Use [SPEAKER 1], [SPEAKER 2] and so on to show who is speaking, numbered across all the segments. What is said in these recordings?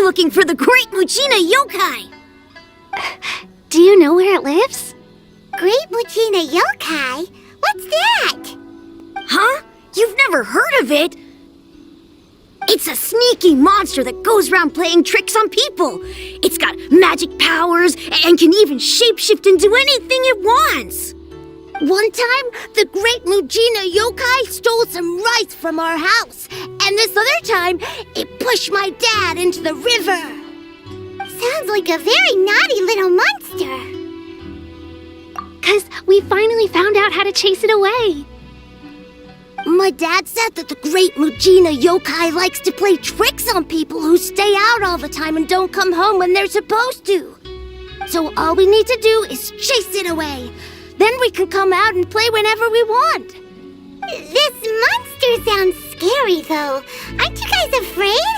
[SPEAKER 1] We're looking for the Great Mujina Yokai!
[SPEAKER 2] Do you know where it lives?
[SPEAKER 3] Great Mujina Yokai? What's that?
[SPEAKER 1] Huh? You've never heard of it? It's a sneaky monster that goes around playing tricks on people. It's got magic powers and can even shapeshift into anything it wants.
[SPEAKER 3] One time, the Great Mujina Yokai stole some rice from our house. And this other time, it pushed my dad into the river. Sounds like a very naughty little monster.
[SPEAKER 2] 'Cause we finally found out how to chase it away.
[SPEAKER 3] My dad said that the Great Mujina Yokai likes to play tricks on people who stay out all the time and don't come home when they're supposed to. So all we need to do is chase it away. Then we can come out and play whenever we want. This monster sounds scary, though. Aren't you guys afraid?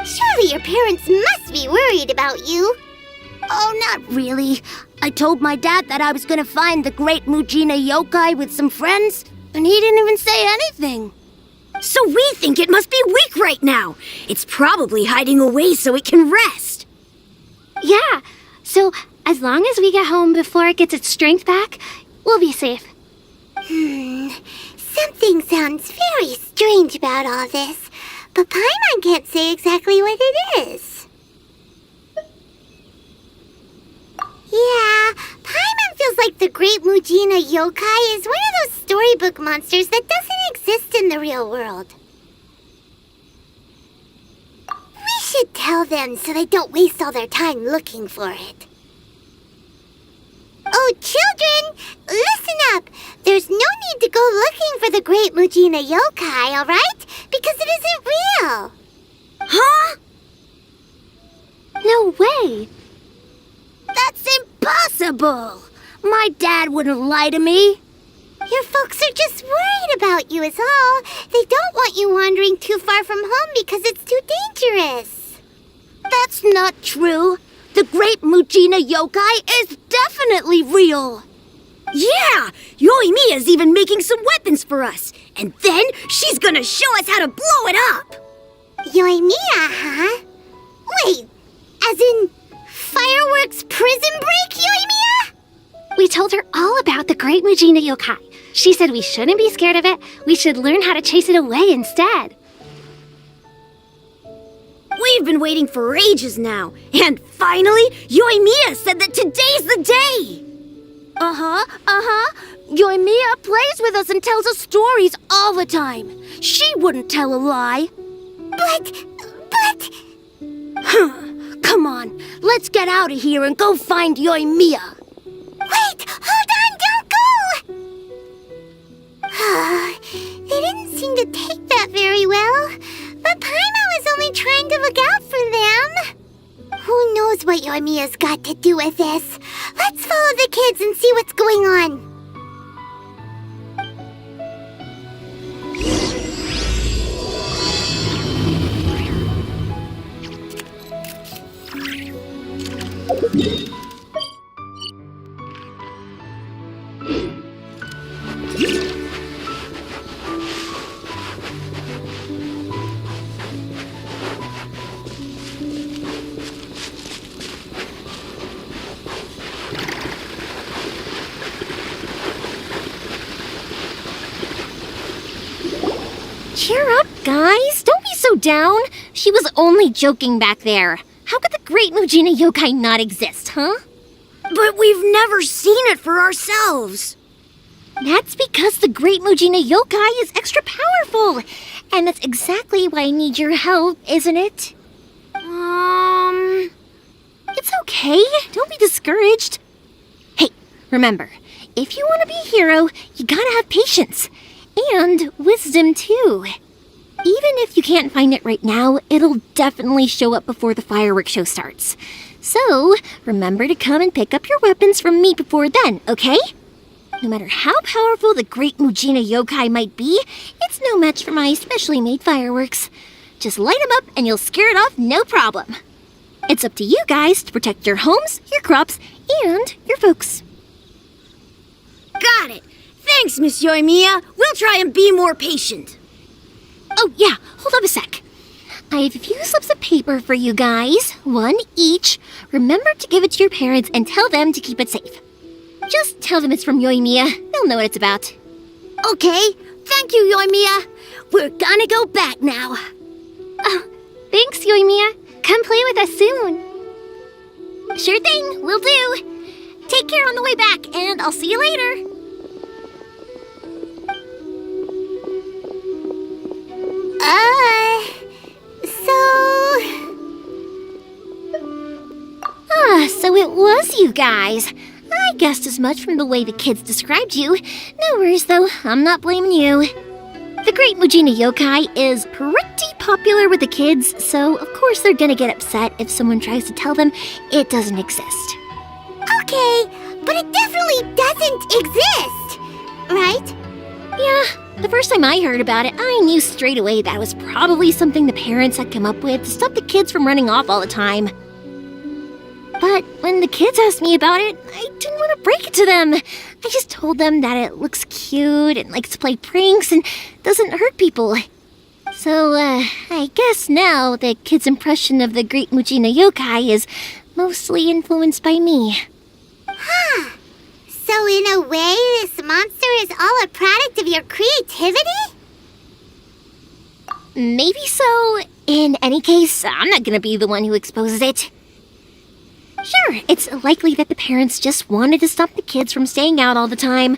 [SPEAKER 3] Surely your parents must be worried about you. Oh, not really. I told my dad that I was gonna find the Great Mujina Yokai with some friends, and he didn't even say anything.
[SPEAKER 1] So we think it must be weak right now. It's probably hiding away so it can rest.
[SPEAKER 2] Yeah, so as long as we get home before it gets its strength back, we'll be safe.
[SPEAKER 3] Something sounds very strange about all this, but Paimon can't say exactly what it is. Yeah, Paimon feels like the Great Mujina Yokai is one of those storybook monsters that doesn't exist in the real world. We should tell them so they don't waste all their time looking for it. Oh, children, listen up. There's no need to go looking for the Great Mujina Yokai, all right? Because it isn't real.
[SPEAKER 1] Huh?
[SPEAKER 2] No way.
[SPEAKER 3] That's impossible. My dad wouldn't lie to me. Your folks are just worried about you is all. They don't want you wandering too far from home because it's too dangerous. That's not true. The Great Mujina Yokai is definitely real.
[SPEAKER 1] Yeah! Yoimiya's even making some weapons for us. And then she's gonna show us how to blow it up.
[SPEAKER 3] Yoimiya, huh? Wait, as in fireworks prison break, Yoimiya?
[SPEAKER 2] We told her all about the Great Mujina Yokai. She said we shouldn't be scared of it. We should learn how to chase it away instead.
[SPEAKER 1] We've been waiting for ages now. And finally, Yoimiya said that today's the day.
[SPEAKER 3] Yoimiya plays with us and tells us stories all the time. She wouldn't tell a lie. But... Come on, let's get out of here and go find Yoimiya. Wait, hold on, don't go! They didn't seem to take that very well. But Paimon was only trying to look out for them. Who knows what Yoimiya's got to do with this? Let's follow the kids and see what's going on.
[SPEAKER 4] Cheer up, guys. Don't be so down. She was only joking back there. How could the Great Mujina Yokai not exist, huh?
[SPEAKER 1] But we've never seen it for ourselves.
[SPEAKER 4] That's because the Great Mujina Yokai is extra powerful. And that's exactly why I need your help, isn't it? It's okay. Don't be discouraged. Hey, remember, if you want to be a hero, you gotta have patience. And wisdom, too. Even if you can't find it right now, it'll definitely show up before the fireworks show starts. So, remember to come and pick up your weapons from me before then, okay? No matter how powerful the Great Mujina Yokai might be, it's no match for my specially made fireworks. Just light them up and you'll scare it off no problem. It's up to you guys to protect your homes, your crops, and your folks.
[SPEAKER 1] Got it. Thanks, Miss Yoimiya. We'll try and be more patient.
[SPEAKER 4] Oh, yeah, hold up a sec. I have a few slips of paper for you guys, one each. Remember to give it to your parents and tell them to keep it safe. Just tell them it's from Yoimiya. They'll know what it's about.
[SPEAKER 3] Okay, thank you, Yoimiya. We're gonna go back now.
[SPEAKER 2] Oh, thanks, Yoimiya. Come play with us soon.
[SPEAKER 4] Sure thing, will do. Take care on the way back, and I'll see you later. So it was you guys. I guessed as much from the way the kids described you. No worries, though. I'm not blaming you. The Great Mujina Yokai is pretty popular with the kids, so of course they're gonna get upset if someone tries to tell them it doesn't exist.
[SPEAKER 3] Okay, but it definitely doesn't exist, right?
[SPEAKER 4] Yeah, the first time I heard about it, I knew straight away that was probably something the parents had come up with to stop the kids from running off all the time. But when the kids asked me about it, I didn't want to break it to them. I just told them that it looks cute and likes to play pranks and doesn't hurt people. So, I guess now the kids' impression of the Great Mujina Yokai is mostly influenced by me.
[SPEAKER 3] Huh. So in a way, this monster is all a product of your creativity?
[SPEAKER 4] Maybe so. In any case, I'm not gonna be the one who exposes it. Sure, it's likely that the parents just wanted to stop the kids from staying out all the time,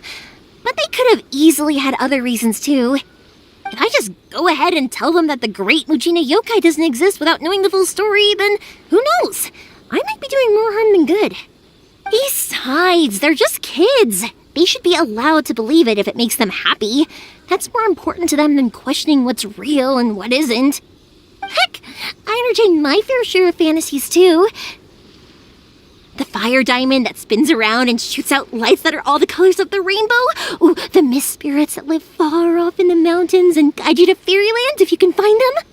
[SPEAKER 4] but they could have easily had other reasons too. If I just go ahead and tell them that the Great Mujina Yokai doesn't exist without knowing the full story, then who knows? I might be doing more harm than good. Besides, they're just kids. They should be allowed to believe it if it makes them happy. That's more important to them than questioning what's real and what isn't. Heck, I entertain my fair share of fantasies too. The fire diamond that spins around and shoots out lights that are all the colors of the rainbow. Ooh, the mist spirits that live far off in the mountains and guide you to fairyland if you can find them.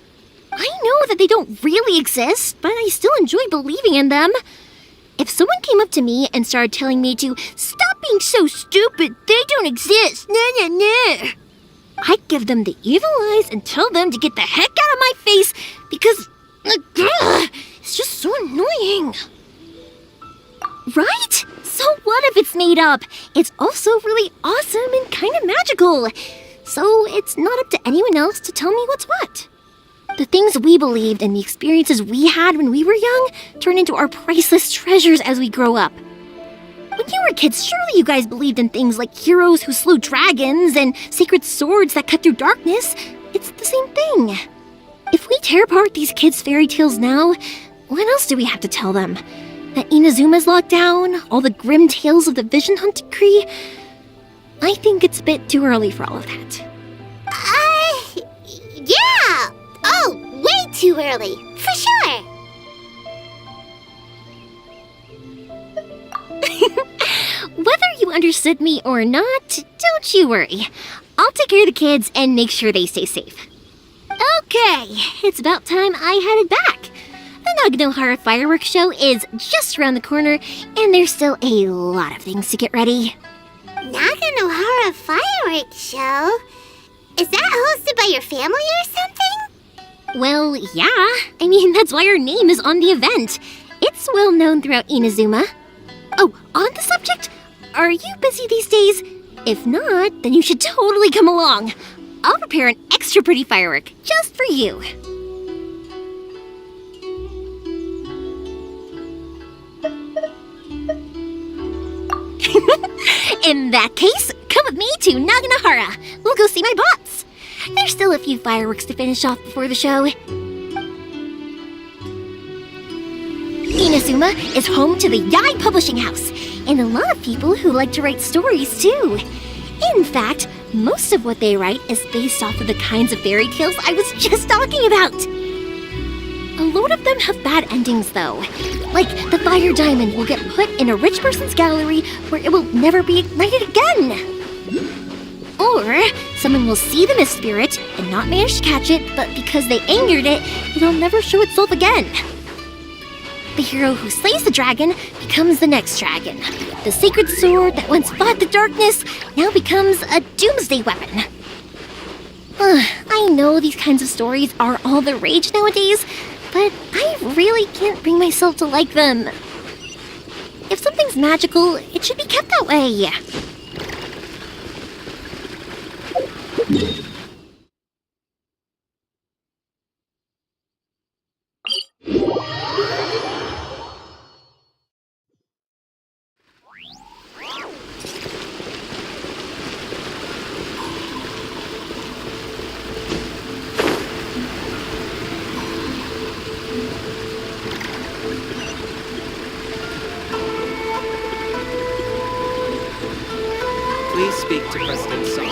[SPEAKER 4] I know that they don't really exist, but I still enjoy believing in them. If someone came up to me and started telling me to stop being so stupid, they don't exist, nah. I'd give them the evil eyes and tell them to get the heck out of my face because it's just so annoying. Right? So what if it's made up? It's also really awesome and kind of magical. So it's not up to anyone else to tell me what's what. The things we believed and the experiences we had when we were young turn into our priceless treasures as we grow up. When you were kids, surely you guys believed in things like heroes who slew dragons and sacred swords that cut through darkness. It's the same thing. If we tear apart these kids' fairy tales now, what else do we have to tell them? That Inazuma's locked down? All the grim tales of the Vision Hunt decree? I think it's a bit too early for all of that.
[SPEAKER 3] Yeah! Oh, way too early, for sure!
[SPEAKER 4] Whether you understood me or not, don't you worry. I'll take care of the kids and make sure they stay safe. Okay, it's about time I headed back. The Naganohara fireworks show is just around the corner, and there's still a lot of things to get ready.
[SPEAKER 3] Naganohara fireworks show? Is that hosted by your family or something?
[SPEAKER 4] Well, yeah. I mean, that's why our name is on the event. It's well known throughout Inazuma. Oh, on the subject, are you busy these days? If not, then you should totally come along. I'll prepare an extra pretty firework just for you. In that case, come with me to Naganohara. We'll go see my bots. There's still a few fireworks to finish off before the show. Inazuma is home to the Yai Publishing House, and a lot of people who like to write stories too. In fact, most of what they write is based off of the kinds of fairy tales I was just talking about. A load of them have bad endings, though. Like, the fire diamond will get put in a rich person's gallery where it will never be ignited again. Or, someone will see the mist spirit and not manage to catch it, but because they angered it, it'll never show itself again. The hero who slays the dragon becomes the next dragon. The sacred sword that once fought the darkness now becomes a doomsday weapon. I I know these kinds of stories are all the rage nowadays, but I really can't bring myself to like them. If something's magical, it should be kept that way.
[SPEAKER 5] Please speak to President Song.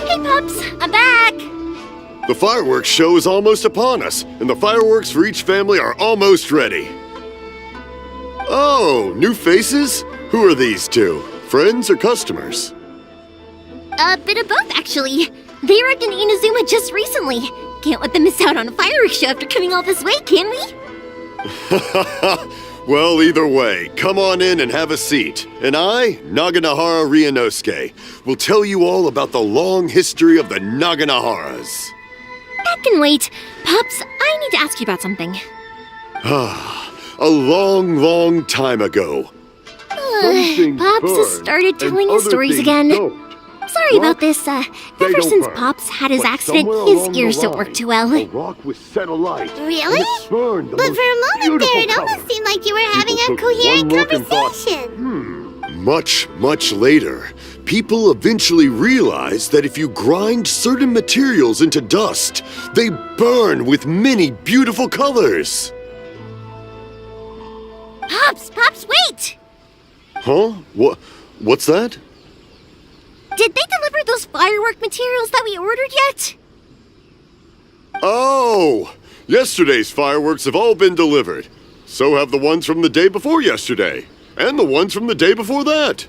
[SPEAKER 4] Hey, Pups, I'm back!
[SPEAKER 6] The fireworks show is almost upon us, and the fireworks for each family are almost ready. Oh, new faces? Who are these two? Friends or customers?
[SPEAKER 4] A bit of both, actually. They arrived in Inazuma just recently. Can't let them miss out on a fireworks show after coming all this way, can we?
[SPEAKER 6] Well, either way, come on in and have a seat. And I, Naganahara Ryunosuke, will tell you all about the long history of the Naganaharas.
[SPEAKER 4] That can wait. Pups, I need to ask you about something.
[SPEAKER 6] A long, long time ago.
[SPEAKER 4] Pops has started telling his stories again. Sorry about this. Ever since Pops had his accident, his ears don't work too well.
[SPEAKER 6] A rock was set alight.
[SPEAKER 3] Really?
[SPEAKER 6] Burned the
[SPEAKER 3] But for a
[SPEAKER 6] most
[SPEAKER 3] moment there, it
[SPEAKER 6] beautiful
[SPEAKER 3] almost
[SPEAKER 6] color.
[SPEAKER 3] seemed like you were having a
[SPEAKER 6] People took
[SPEAKER 3] coherent
[SPEAKER 6] one look and thought,
[SPEAKER 3] conversation.
[SPEAKER 6] Much, much later, people eventually realized that if you grind certain materials into dust, they burn with many beautiful colors.
[SPEAKER 4] Pops, wait!
[SPEAKER 6] Huh? What's that?
[SPEAKER 4] Did they deliver those firework materials that we ordered yet?
[SPEAKER 6] Oh! Yesterday's fireworks have all been delivered. So have the ones from the day before yesterday. And the ones from the day before that.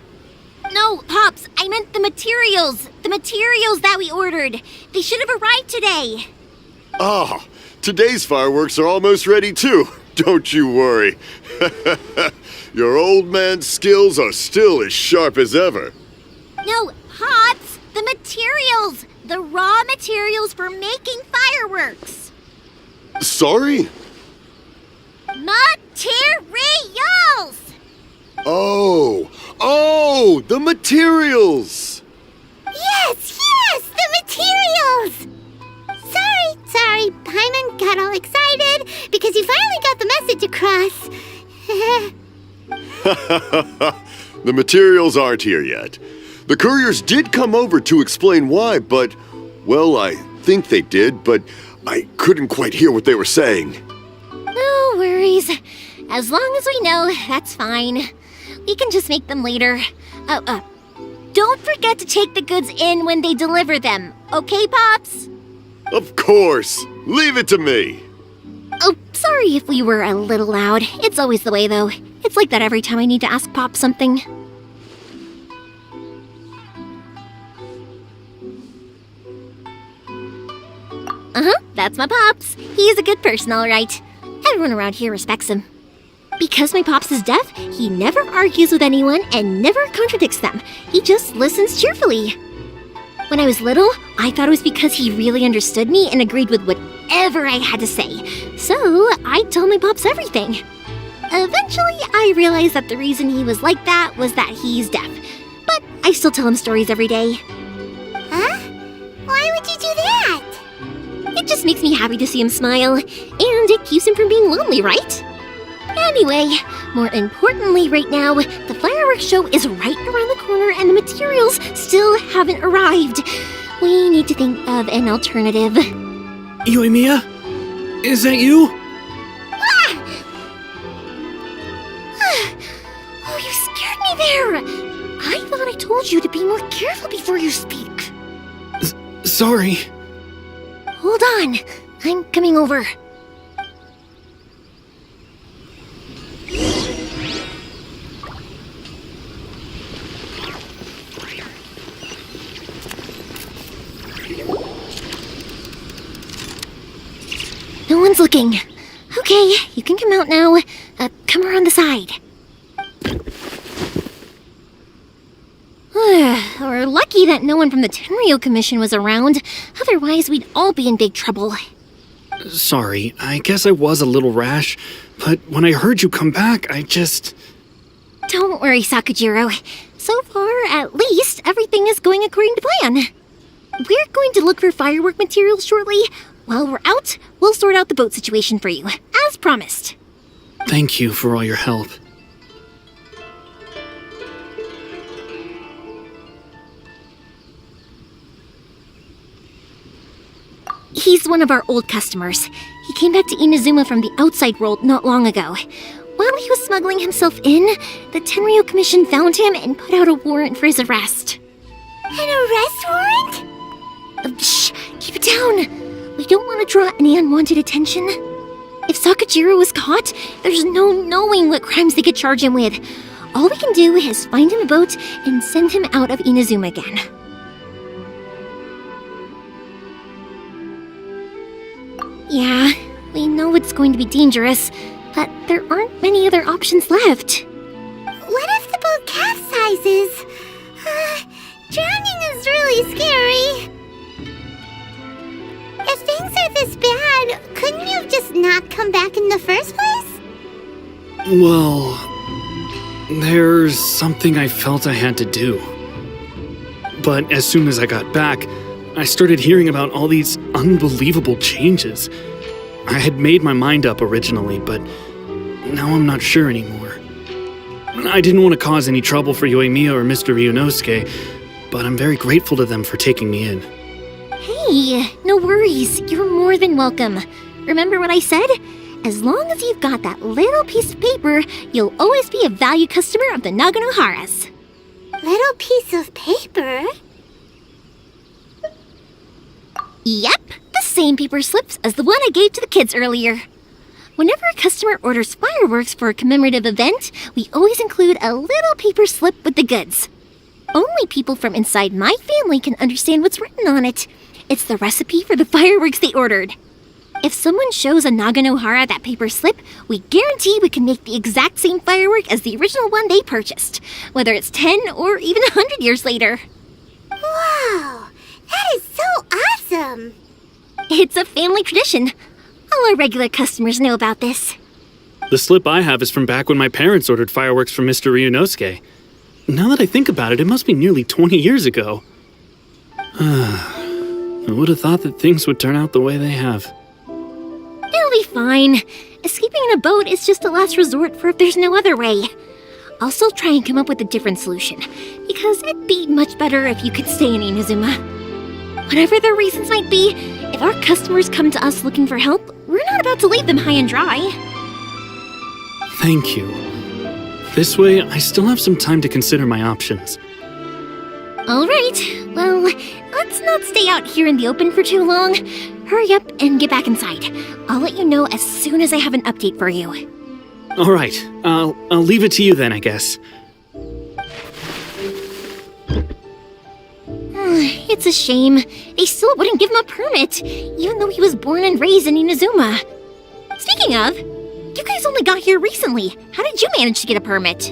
[SPEAKER 4] No, Pops, I meant the materials. The materials that we ordered. They should have arrived today.
[SPEAKER 6] Ah, today's fireworks are almost ready too. Don't you worry. Your old man's skills are still as sharp as ever.
[SPEAKER 4] No, Pops, the materials. The raw materials for making fireworks.
[SPEAKER 6] Sorry?
[SPEAKER 4] Materials!
[SPEAKER 6] Oh, the materials!
[SPEAKER 3] Yes, the materials! Sorry, Paimon got all excited because he finally got the message across.
[SPEAKER 6] The materials aren't here yet. The couriers did come over to explain why, but, well, I think they did, but I couldn't quite hear what they were saying.
[SPEAKER 4] No worries. As long as we know, that's fine. We can just make them later. Don't forget to take the goods in when they deliver them, okay, Pops?
[SPEAKER 6] Of course! Leave it to me!
[SPEAKER 4] Oh, sorry if we were a little loud. It's always the way, though. It's like that every time I need to ask Pop something. That's my Pops. He's a good person, all right. Everyone around here respects him. Because my Pops is deaf, he never argues with anyone and never contradicts them. He just listens cheerfully. When I was little, I thought it was because he really understood me and agreed with whatever I had to say. So I'd tell my Pops everything. Eventually, I realized that the reason he was like that was that he's deaf. But I still tell him stories every day.
[SPEAKER 3] Huh? Why would you do that?
[SPEAKER 4] It just makes me happy to see him smile, and it keeps him from being lonely, right? Anyway, more importantly right now, the fireworks show is right around the corner and the materials still haven't arrived. We need to think of an alternative.
[SPEAKER 5] Yoimiya? Is that you?
[SPEAKER 4] Oh, you scared me there! I thought I told you to be more careful before you speak.
[SPEAKER 5] Sorry.
[SPEAKER 4] Hold on, I'm coming over. No one's looking. Okay, you can come out now. Come around the side. We're lucky that no one from the Tenryo Commission was around. Otherwise, we'd all be in big trouble.
[SPEAKER 5] Sorry, I guess I was a little rash, but when I heard you come back, I just...
[SPEAKER 4] Don't worry, Sakujiro. So far, at least, everything is going according to plan. We're going to look for firework materials shortly. While we're out, we'll sort out the boat situation for you, as promised.
[SPEAKER 5] Thank you for all your help.
[SPEAKER 4] He's one of our old customers. He came back to Inazuma from the outside world not long ago. While he was smuggling himself in, the Tenryo Commission found him and put out a warrant for his arrest.
[SPEAKER 3] An arrest warrant?
[SPEAKER 4] Shh! Keep it down! We don't want to draw any unwanted attention. If Sakujiro was caught, there's no knowing what crimes they could charge him with. All we can do is find him a boat and send him out of Inazuma again. Yeah, we know it's going to be dangerous, but there aren't many other options left.
[SPEAKER 3] What if the boat capsizes? Drowning is really scary. If things are this bad, couldn't you have just not come back in the first place?
[SPEAKER 5] Well, there's something I felt I had to do. But as soon as I got back, I started hearing about all these unbelievable changes. I had made my mind up originally, but now I'm not sure anymore. I didn't want to cause any trouble for Yoimiya or Mr. Ryunosuke, but I'm very grateful to them for taking me in.
[SPEAKER 4] Hey, no worries. You're more than welcome. Remember what I said? As long as you've got that little piece of paper, you'll always be a valued customer of the Naganohara's.
[SPEAKER 3] Little piece of paper?
[SPEAKER 4] Yep, the same paper slips as the one I gave to the kids earlier. Whenever a customer orders fireworks for a commemorative event, we always include a little paper slip with the goods. Only people from inside my family can understand what's written on it. It's the recipe for the fireworks they ordered. If someone shows a Naganohara that paper slip, we guarantee we can make the exact same firework as the original one they purchased, whether it's 10 or even 100 years later.
[SPEAKER 3] Wow, that is so awesome!
[SPEAKER 4] It's a family tradition. All our regular customers know about this.
[SPEAKER 5] The slip I have is from back when my parents ordered fireworks from Mr. Ryunosuke. Now that I think about it, it must be nearly 20 years ago. I would have thought that things would turn out the way they have.
[SPEAKER 4] It'll be fine. Escaping in a boat is just a last resort for if there's no other way. I'll still try and come up with a different solution, because it'd be much better if you could stay in Inazuma. Whatever their reasons might be, if our customers come to us looking for help, we're not about to leave them high and dry.
[SPEAKER 5] Thank you. This way, I still have some time to consider my options.
[SPEAKER 4] All right, well, let's not stay out here in the open for too long. Hurry up and get back inside. I'll let you know as soon as I have an update for you.
[SPEAKER 5] All right, I'll leave it to you then, I guess.
[SPEAKER 4] It's a shame. They still wouldn't give him a permit, even though he was born and raised in Inazuma. Speaking of, you guys only got here recently. How did you manage to get a permit?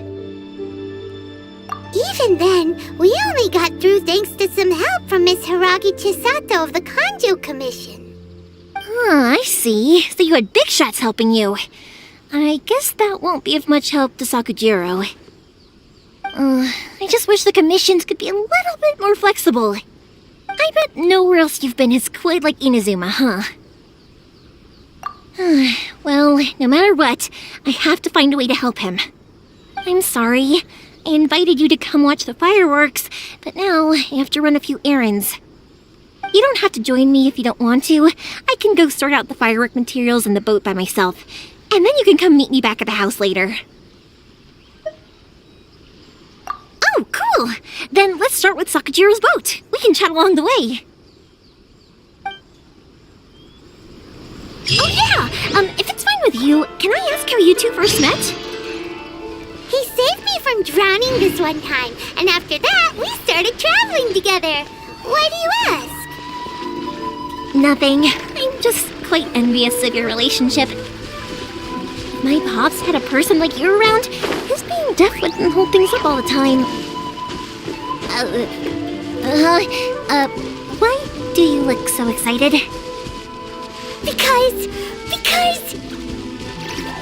[SPEAKER 3] Even then, we only got through thanks to some help from Miss Hiragi Chisato of the Kanjo Commission.
[SPEAKER 4] I see. So you had big shots helping you. I guess that won't be of much help to Sakujiro. I just wish the commissions could be a little bit more flexible. I bet nowhere else you've been is quite like Inazuma, huh? Well, no matter what, I have to find a way to help him. I'm sorry. I invited you to come watch the fireworks, but now I have to run a few errands. You don't have to join me if you don't want to. I can go sort out the firework materials in the boat by myself, and then you can come meet me back at the house later. Oh, cool! Then let's start with Sakujiro's boat. We can chat along the way. Oh yeah! If it's fine with you, can I ask how you two first met?
[SPEAKER 3] He saved me from drowning this one time, and after that, we started traveling together. Why do you ask?
[SPEAKER 4] Nothing. I'm just quite envious of your relationship. If my pops had a person like you around, his being deaf wouldn't hold things up all the time. Why do you look so excited?
[SPEAKER 3] Because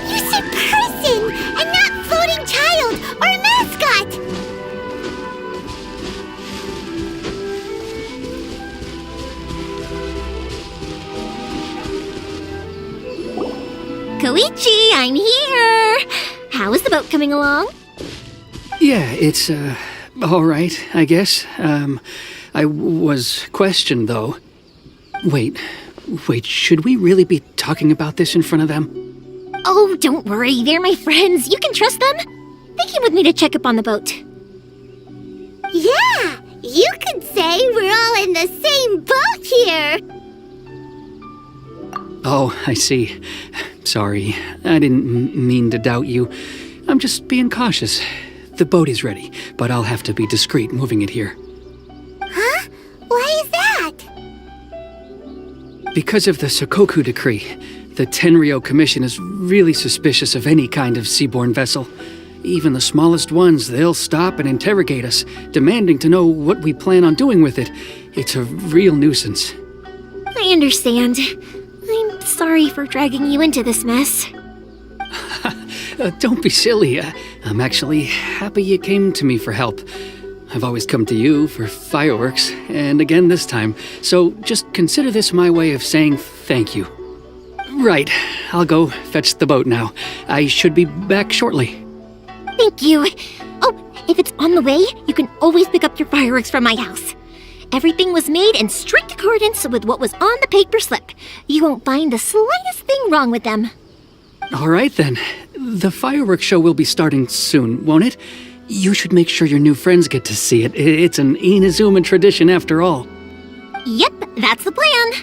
[SPEAKER 3] you said person and not floating child or mascot.
[SPEAKER 4] Koichi, I'm here! How is the boat coming along?
[SPEAKER 5] Yeah, it's, all right, I guess. I was questioned, though. Wait, should we really be talking about this in front of them?
[SPEAKER 4] Oh, don't worry, they're my friends. You can trust them. They came with me to check up on the boat.
[SPEAKER 3] Yeah, you could say we're all in the same boat here.
[SPEAKER 5] Oh, I see. Sorry, I didn't mean to doubt you. I'm just being cautious. The boat is ready, but I'll have to be discreet moving it here.
[SPEAKER 3] Huh? Why is that?
[SPEAKER 5] Because of the Sokoku Decree, the Tenryou Commission is really suspicious of any kind of seaborne vessel. Even the smallest ones, they'll stop and interrogate us, demanding to know what we plan on doing with it. It's a real nuisance.
[SPEAKER 4] I understand. I'm sorry for dragging you into this mess.
[SPEAKER 5] Don't be silly. I'm actually happy you came to me for help. I've always come to you for fireworks, and again this time, so just consider this my way of saying thank you. Right, I'll go fetch the boat now. I should be back shortly.
[SPEAKER 4] Thank you. Oh, if it's on the way, you can always pick up your fireworks from my house. Everything was made in strict accordance with what was on the paper slip. You won't find the slightest thing wrong with them.
[SPEAKER 5] All right then. The fireworks show will be starting soon, won't it? You should make sure your new friends get to see it. It's an Inazuma tradition after all.
[SPEAKER 4] Yep, that's the plan.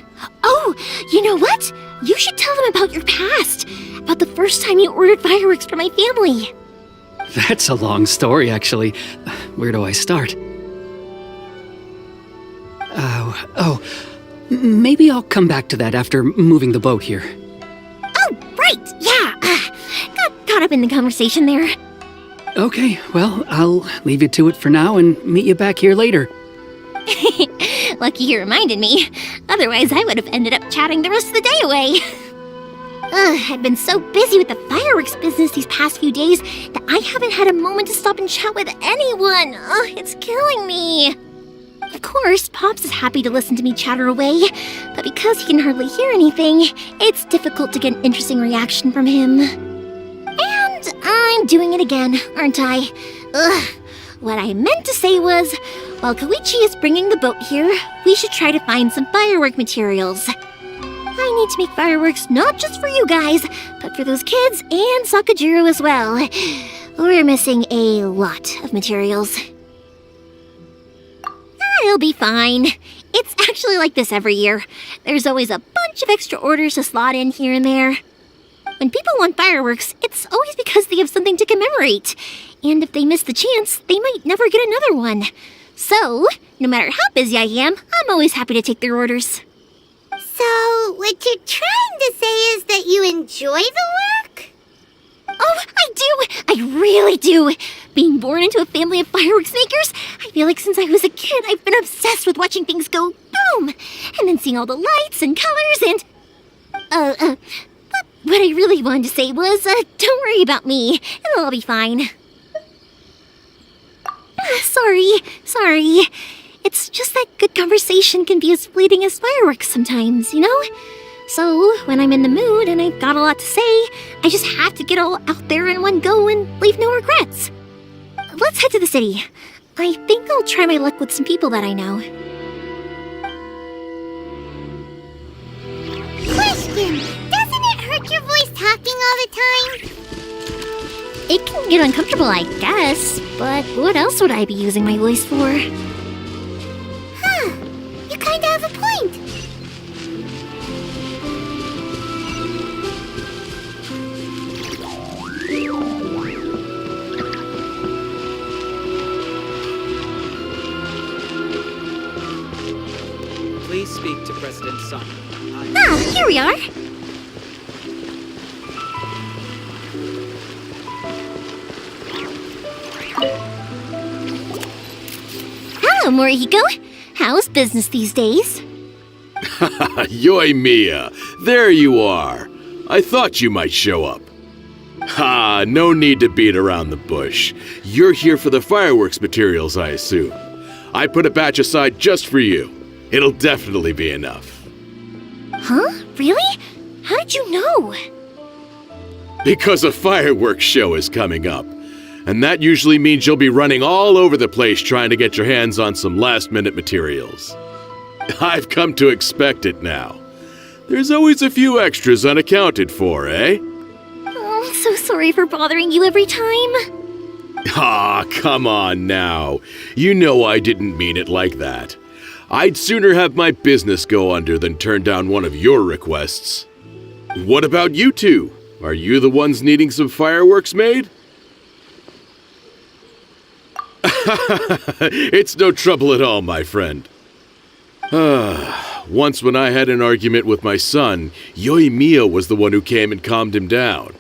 [SPEAKER 4] Oh, you know what? You should tell them about your past. About the first time you ordered fireworks for my family.
[SPEAKER 5] That's a long story, actually. Where do I start? Maybe I'll come back to that after moving the boat here.
[SPEAKER 4] Oh, right, yeah. Got caught up in the conversation there.
[SPEAKER 5] Okay, well, I'll leave you to it for now and meet you back here later.
[SPEAKER 4] Lucky you reminded me. Otherwise, I would have ended up chatting the rest of the day away. I've been so busy with the fireworks business these past few days that I haven't had a moment to stop and chat with anyone. It's killing me. Of course, Pops is happy to listen to me chatter away, but because he can hardly hear anything, it's difficult to get an interesting reaction from him. And I'm doing it again, aren't I? What I meant to say was, while Koichi is bringing the boat here, we should try to find some firework materials. I need to make fireworks not just for you guys, but for those kids and Sakajiro as well. We're missing a lot of materials. It'll be fine. It's actually like this every year. There's always a bunch of extra orders to slot in here and there. When people want fireworks, it's always because they have something to commemorate. And if they miss the chance, they might never get another one. So, no matter how busy I am, I'm always happy to take their orders.
[SPEAKER 3] So, what you're trying to say is that you enjoy the work?
[SPEAKER 4] Oh, I do! I really do! Being born into a family of fireworks makers, I feel like since I was a kid, I've been obsessed with watching things go boom! And then seeing all the lights and colors and... What I really wanted to say was, don't worry about me. It'll all be fine. Sorry. It's just that good conversation can be as fleeting as fireworks sometimes, you know? So, when I'm in the mood and I've got a lot to say, I just have to get all out there in one go and leave no regrets. Let's head to the city. I think I'll try my luck with some people that I know.
[SPEAKER 3] Question! Doesn't it hurt your voice talking all the time?
[SPEAKER 4] It can get uncomfortable, I guess, but what else would I be using my voice for?
[SPEAKER 3] Huh. You kinda have a point.
[SPEAKER 7] Please speak to President Sun.
[SPEAKER 4] Here we are. Hello, Morihiko. How's business these days?
[SPEAKER 8] Yoimiya, there you are. I thought you might show up. Ha, no need to beat around the bush. You're here for the fireworks materials, I assume. I put a batch aside just for you. It'll definitely be enough.
[SPEAKER 4] Huh? Really? How did you know?
[SPEAKER 8] Because a fireworks show is coming up. And that usually means you'll be running all over the place trying to get your hands on some last-minute materials. I've come to expect it now. There's always a few extras unaccounted for, eh?
[SPEAKER 4] Oh, I'm so sorry for bothering you every time.
[SPEAKER 8] Ah, come on now. You know I didn't mean it like that. I'd sooner have my business go under than turn down one of your requests. What about you two? Are you the ones needing some fireworks made? It's no trouble at all, my friend. Once when I had an argument with my son, Yoimiya was the one who came and calmed him down.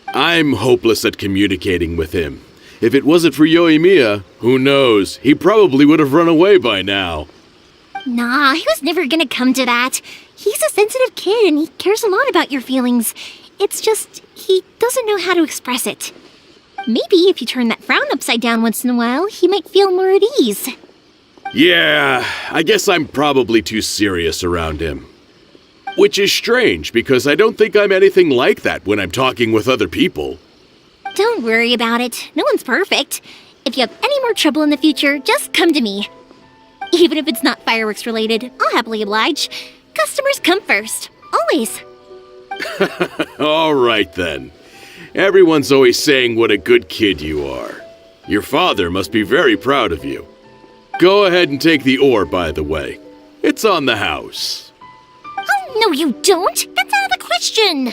[SPEAKER 8] I'm hopeless at communicating with him. If it wasn't for Yoimiya, who knows, he probably would have run away by now.
[SPEAKER 4] Nah, he was never gonna come to that. He's a sensitive kid and he cares a lot about your feelings. It's just, he doesn't know how to express it. Maybe if you turn that frown upside down once in a while, he might feel more at ease.
[SPEAKER 8] Yeah, I guess I'm probably too serious around him. Which is strange, because I don't think I'm anything like that when I'm talking with other people.
[SPEAKER 4] Don't worry about it. No one's perfect. If you have any more trouble in the future, just come to me. Even if it's not fireworks related, I'll happily oblige. Customers come first. Always.
[SPEAKER 8] All right then. Everyone's always saying what a good kid you are. Your father must be very proud of you. Go ahead and take the ore, by the way. It's on the house.
[SPEAKER 4] Oh, no you don't. That's out of the question.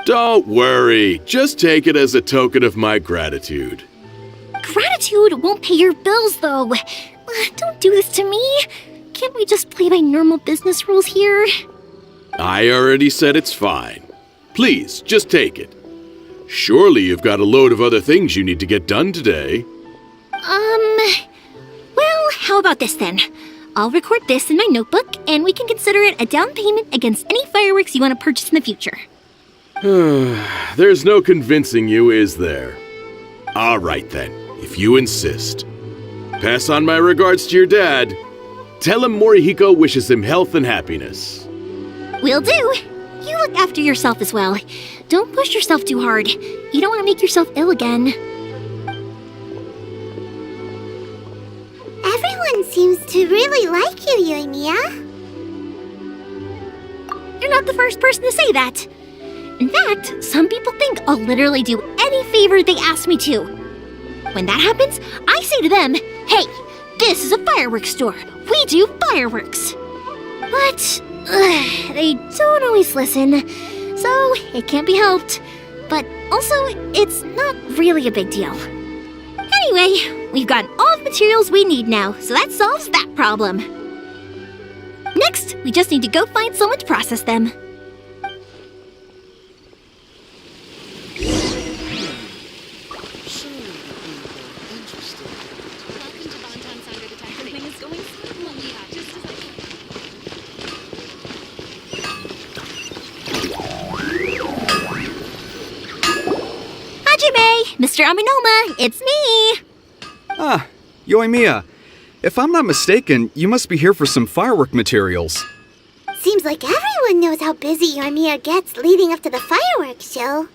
[SPEAKER 8] Don't worry. Just take it as a token of my gratitude.
[SPEAKER 4] Gratitude won't pay your bills, though. Don't do this to me. Can't we just play by normal business rules here?
[SPEAKER 8] I already said it's fine. Please, just take it. Surely you've got a load of other things you need to get done today.
[SPEAKER 4] Well, how about this then? I'll record this in my notebook, and we can consider it a down payment against any fireworks you want to purchase in the future.
[SPEAKER 8] There's no convincing you, is there? All right then, if you insist. Pass on my regards to your dad. Tell him Morihiko wishes him health and happiness.
[SPEAKER 4] Will do. You look after yourself as well. Don't push yourself too hard. You don't want to make yourself ill again.
[SPEAKER 3] Everyone seems to really like you, Yoimiya.
[SPEAKER 4] You're not the first person to say that. In fact, some people think I'll literally do any favor they ask me to. When that happens, I say to them, hey, this is a fireworks store. We do fireworks. But they don't always listen, so it can't be helped. But also, it's not really a big deal. Anyway, we've gotten all the materials we need now, so that solves that problem. Next, we just need to go find someone to process them. Mr. Aminoma, it's me!
[SPEAKER 9] Ah, Yoimiya. If I'm not mistaken, you must be here for some firework materials.
[SPEAKER 3] Seems like everyone knows how busy Yoimiya gets leading up to the fireworks show.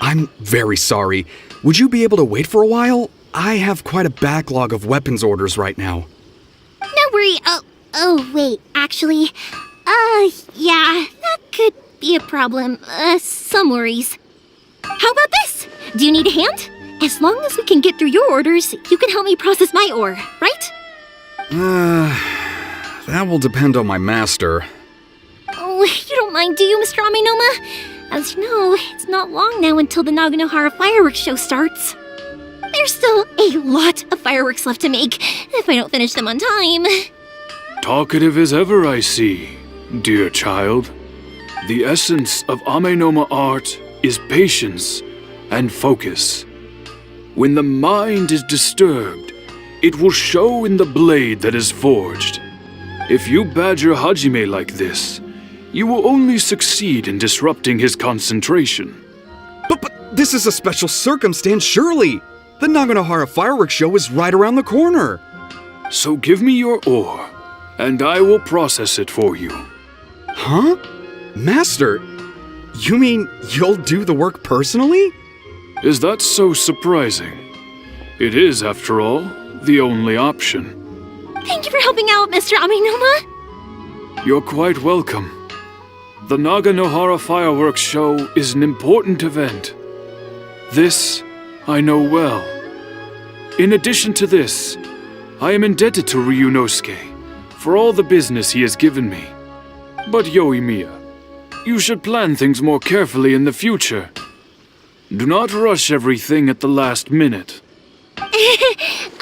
[SPEAKER 9] I'm very sorry. Would you be able to wait for a while? I have quite a backlog of weapons orders right now.
[SPEAKER 4] No worry. Oh, wait, actually. Yeah, that could be a problem. Some worries. How about this? Do you need a hand? As long as we can get through your orders, you can help me process my ore, right?
[SPEAKER 9] That will depend on my master.
[SPEAKER 4] Oh, you don't mind, do you, Mr. Aminoma? As you know, it's not long now until the Naganohara fireworks show starts. There's still a lot of fireworks left to make, if I don't finish them on time.
[SPEAKER 5] Talkative as ever, I see, dear child. The essence of Amenoma art is patience and focus. When the mind is disturbed, It will show in the blade that is forged. If you badger Hajime like this, you will only succeed in disrupting his concentration.
[SPEAKER 9] But this is a special circumstance, surely! The Naganohara fireworks show is right around the corner!
[SPEAKER 5] So give me your ore, and I will process it for you.
[SPEAKER 9] Huh? Master, you mean you'll do the work personally?
[SPEAKER 5] Is that so surprising? It is, after all, the only option.
[SPEAKER 4] Thank you for helping out, Mr. Aminoma.
[SPEAKER 5] You're quite welcome. The Naganohara fireworks show is an important event. This I know well. In addition to this, I am indebted to Ryunosuke for all the business he has given me. But Yoimiya, you should plan things more carefully in the future. Do not rush everything at the last minute.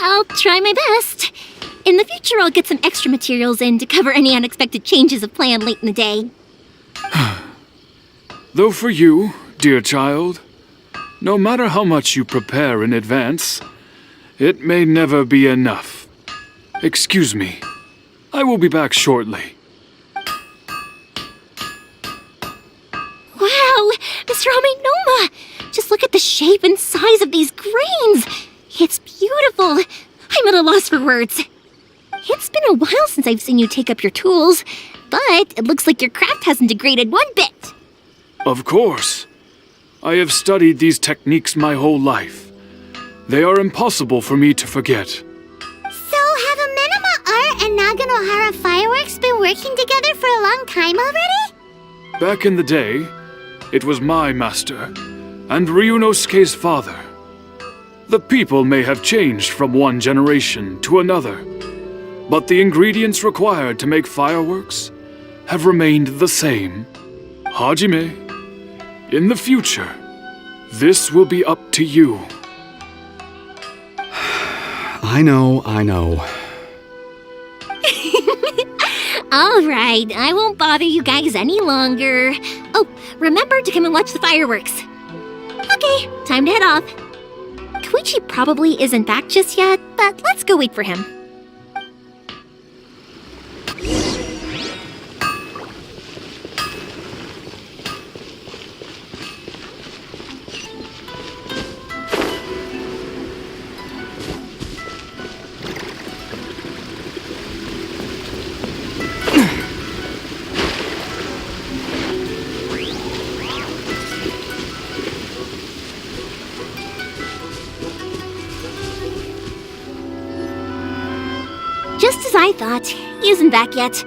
[SPEAKER 4] I'll try my best. In the future, I'll get some extra materials in to cover any unexpected changes of plan late in the day.
[SPEAKER 5] Though for you, dear child, no matter how much you prepare in advance, it may never be enough. Excuse me. I will be back shortly.
[SPEAKER 4] Wow, Mr. Aminoma! Just look at the shape and size of these grains! It's beautiful! I'm at a loss for words. It's been a while since I've seen you take up your tools, but it looks like your craft hasn't degraded one bit.
[SPEAKER 5] Of course. I have studied these techniques my whole life. They are impossible for me to forget.
[SPEAKER 3] So, have Amenoma Art and Naganohara Fireworks been working together for a long time already?
[SPEAKER 5] Back in the day, it was my master, and Ryunosuke's father. The people may have changed from one generation to another, but the ingredients required to make fireworks have remained the same. Hajime, in the future, this will be up to you.
[SPEAKER 9] I know.
[SPEAKER 4] All right, I won't bother you guys any longer. Oh, remember to come and watch the fireworks. Okay, time to head off. Koichi probably isn't back just yet, but let's go wait for him. Just as I thought, he isn't back yet.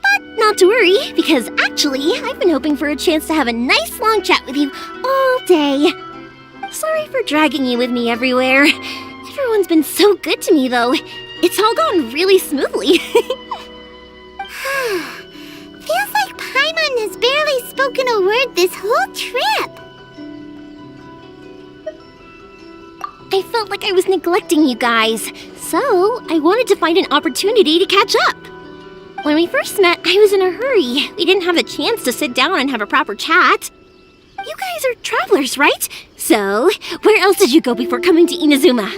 [SPEAKER 4] But not to worry, because actually, I've been hoping for a chance to have a nice long chat with you all day. Sorry for dragging you with me everywhere. Everyone's been so good to me, though. It's all gone really smoothly.
[SPEAKER 3] Feels like Paimon has barely spoken a word this whole trip.
[SPEAKER 4] I felt like I was neglecting you guys, so I wanted to find an opportunity to catch up. When we first met, I was in a hurry. We didn't have a chance to sit down and have a proper chat. You guys are travelers, right? So, where else did you go before coming to Inazuma?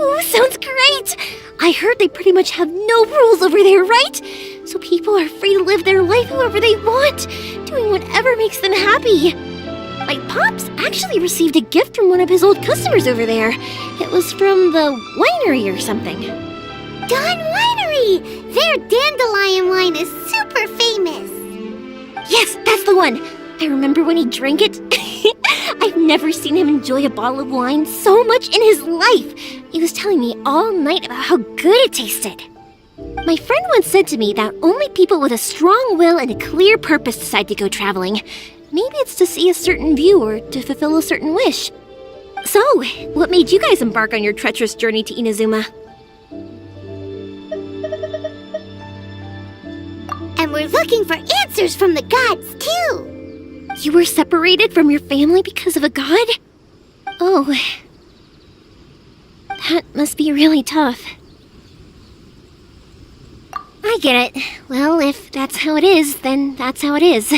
[SPEAKER 4] Ooh, sounds great! I heard they pretty much have no rules over there, right? So people are free to live their life however they want, doing whatever makes them happy. My pops actually received a gift from one of his old customers over there. It was from the winery or something.
[SPEAKER 3] Dawn Winery! Their dandelion wine is super famous.
[SPEAKER 4] Yes, that's the one! I remember when he drank it. I've never seen him enjoy a bottle of wine so much in his life. He was telling me all night about how good it tasted. My friend once said to me that only people with a strong will and a clear purpose decide to go traveling. Maybe it's to see a certain view or to fulfill a certain wish. So, what made you guys embark on your treacherous journey to Inazuma?
[SPEAKER 3] And we're looking for answers from the gods, too.
[SPEAKER 4] You were separated from your family because of a god? Oh. That must be really tough. I get it. Well, if that's how it is, then that's how it is.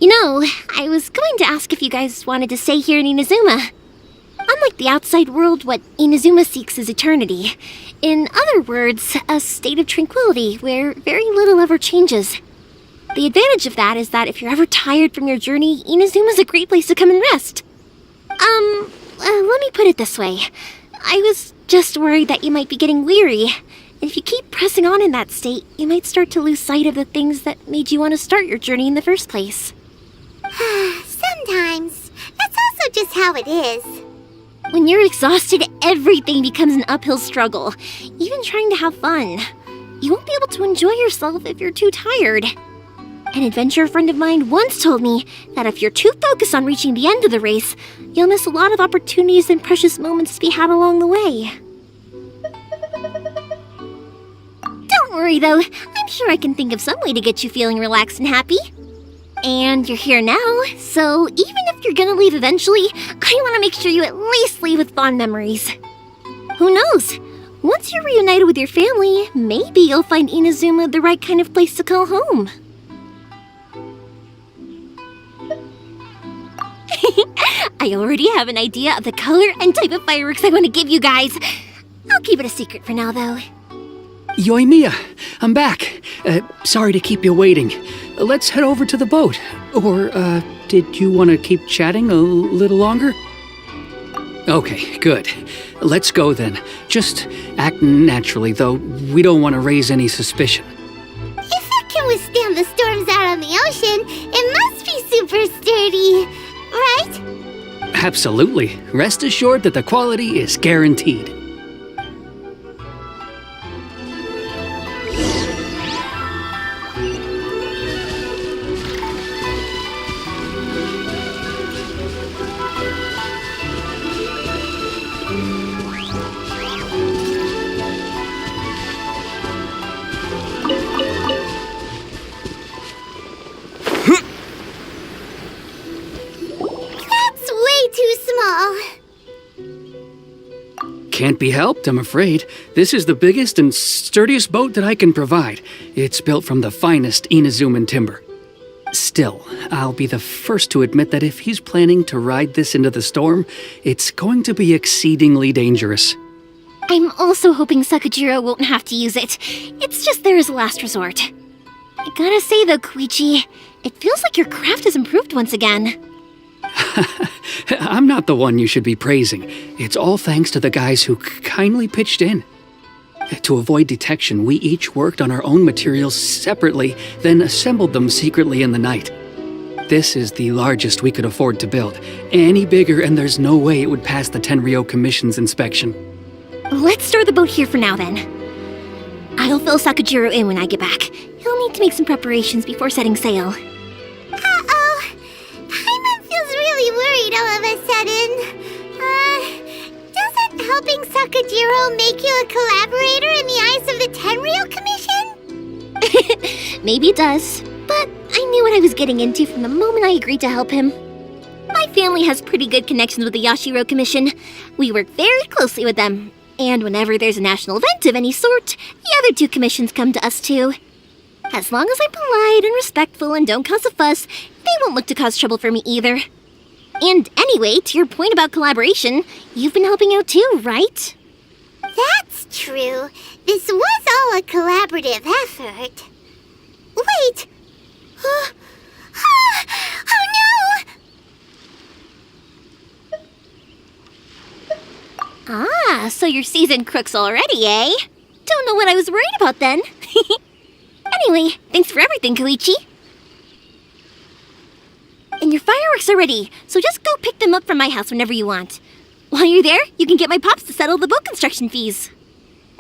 [SPEAKER 4] You know, I was going to ask if you guys wanted to stay here in Inazuma. Unlike the outside world, what Inazuma seeks is eternity. In other words, a state of tranquility where very little ever changes. The advantage of that is that if you're ever tired from your journey, Inazuma's a great place to come and rest. Let me put it this way. I was just worried that you might be getting weary. And if you keep pressing on in that state, you might start to lose sight of the things that made you want to start your journey in the first place.
[SPEAKER 3] Sometimes. That's also just how it is.
[SPEAKER 4] When you're exhausted, everything becomes an uphill struggle, even trying to have fun. You won't be able to enjoy yourself if you're too tired. An adventurer friend of mine once told me that if you're too focused on reaching the end of the race, you'll miss a lot of opportunities and precious moments to be had along the way. Don't worry though, I'm sure I can think of some way to get you feeling relaxed and happy. And you're here now, so even if you're gonna leave eventually, I want to make sure you at least leave with fond memories. Who knows? Once you're reunited with your family, maybe you'll find Inazuma the right kind of place to call home. I already have an idea of the color and type of fireworks I want to give you guys. I'll keep it a secret for now, though.
[SPEAKER 10] Yoimiya, I'm back. Sorry to keep you waiting. Let's head over to the boat. Or, did you want to keep chatting a little longer? Okay, good. Let's go then. Just act naturally, though. We don't want to raise any suspicion.
[SPEAKER 3] If it can withstand the storms out on the ocean, it must be super sturdy, right?
[SPEAKER 10] Absolutely. Rest assured that the quality is guaranteed. Can't be helped, I'm afraid. This is the biggest and sturdiest boat that I can provide. It's built from the finest Inazuman timber. Still, I'll be the first to admit that if he's planning to ride this into the storm, it's going to be exceedingly dangerous.
[SPEAKER 4] I'm also hoping Sakajiro won't have to use it. It's just there as a last resort. I gotta say though, Koichi, it feels like your craft has improved once again.
[SPEAKER 10] I'm not the one you should be praising. It's all thanks to the guys who kindly pitched in. To avoid detection, we each worked on our own materials separately, then assembled them secretly in the night. This is the largest we could afford to build. Any bigger and there's no way it would pass the Tenryou Commission's inspection.
[SPEAKER 4] Let's store the boat here for now then. I'll fill Sakajiro in when I get back. He'll need to make some preparations before setting sail.
[SPEAKER 3] Uh-oh. Paimon feels really worried all of a sudden. Doesn't helping Sakajiro make you a collaborator in the eyes of the Tenryou Commission?
[SPEAKER 4] Maybe it does, but I knew what I was getting into from the moment I agreed to help him. My family has pretty good connections with the Yashiro Commission. We work very closely with them, and whenever there's a national event of any sort, the other two commissions come to us too. As long as I'm polite and respectful and don't cause a fuss, they won't look to cause trouble for me either. And anyway, to your point about collaboration, you've been helping out too, right?
[SPEAKER 3] That's true. This was all a collaborative effort. Wait! Oh no!
[SPEAKER 4] Ah, so you're seasoned crooks already, eh? Don't know what I was worried about then. Anyway, thanks for everything, Koichi. And your fireworks are ready, so just go pick them up from my house whenever you want. While you're there, you can get my pops to settle the boat construction fees.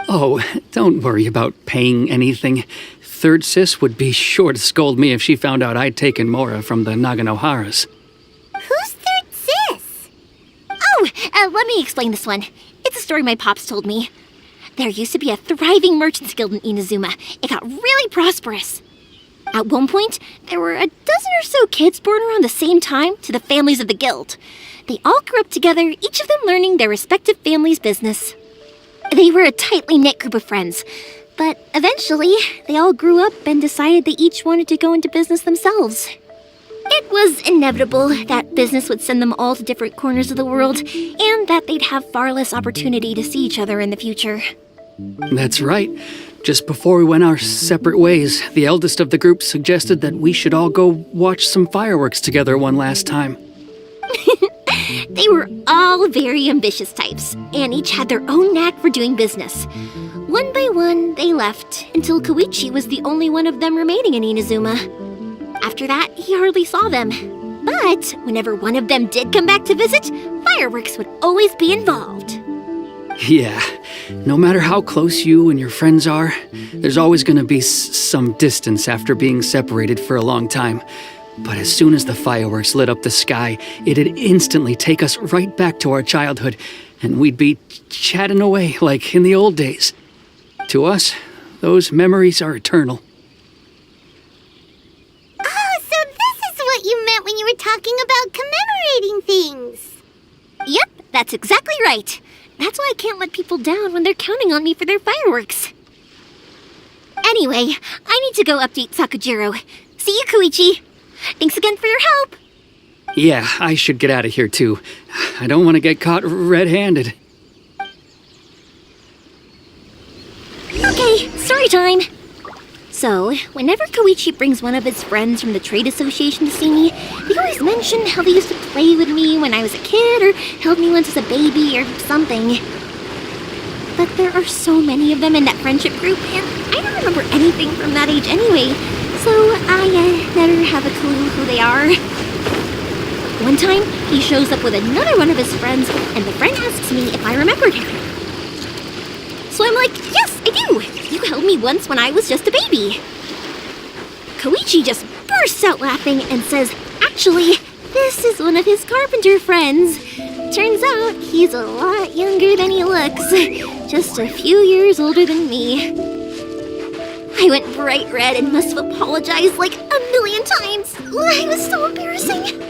[SPEAKER 10] Oh, don't worry about paying anything. Third Sis would be sure to scold me if she found out I'd taken Mora from the Naganoharas.
[SPEAKER 3] Who's Third Sis?
[SPEAKER 4] Oh, let me explain this one. It's a story my pops told me. There used to be a thriving merchants guild in Inazuma. It got really prosperous. At one point, there were a dozen or so kids born around the same time to the families of the guild. They all grew up together, each of them learning their respective family's business. They were a tightly knit group of friends, but eventually, they all grew up and decided they each wanted to go into business themselves. It was inevitable that business would send them all to different corners of the world, and that they'd have far less opportunity to see each other in the future.
[SPEAKER 10] That's right. Just before we went our separate ways, the eldest of the group suggested that we should all go watch some fireworks together one last time.
[SPEAKER 4] They were all very ambitious types, and each had their own knack for doing business. One by one, they left, until Koichi was the only one of them remaining in Inazuma. After that, he hardly saw them. But whenever one of them did come back to visit, fireworks would always be involved.
[SPEAKER 10] Yeah, no matter how close you and your friends are, there's always going to be some distance after being separated for a long time. But as soon as the fireworks lit up the sky, it'd instantly take us right back to our childhood, and we'd be chatting away like in the old days. To us, those memories are eternal.
[SPEAKER 3] Oh, so this is what you meant when you were talking about commemorating things.
[SPEAKER 4] Yep, that's exactly right. That's why I can't let people down when they're counting on me for their fireworks. Anyway, I need to go update Sakujiro. See you, Koichi. Thanks again for your help.
[SPEAKER 10] Yeah, I should get out of here too. I don't want to get caught red-handed.
[SPEAKER 4] Okay, story time. So, whenever Koichi brings one of his friends from the trade association to see me, they always mention how they used to play with me when I was a kid or held me once as a baby or something. But there are so many of them in that friendship group, and I don't remember anything from that age anyway, so I never have a clue who they are. One time, he shows up with another one of his friends, and the friend asks me if I remembered him. So I'm like, yes, I do! You held me once when I was just a baby. Koichi just bursts out laughing and says, actually, this is one of his carpenter friends. Turns out he's a lot younger than he looks, just a few years older than me. I went bright red and must have apologized like 1,000,000 times. It was so embarrassing.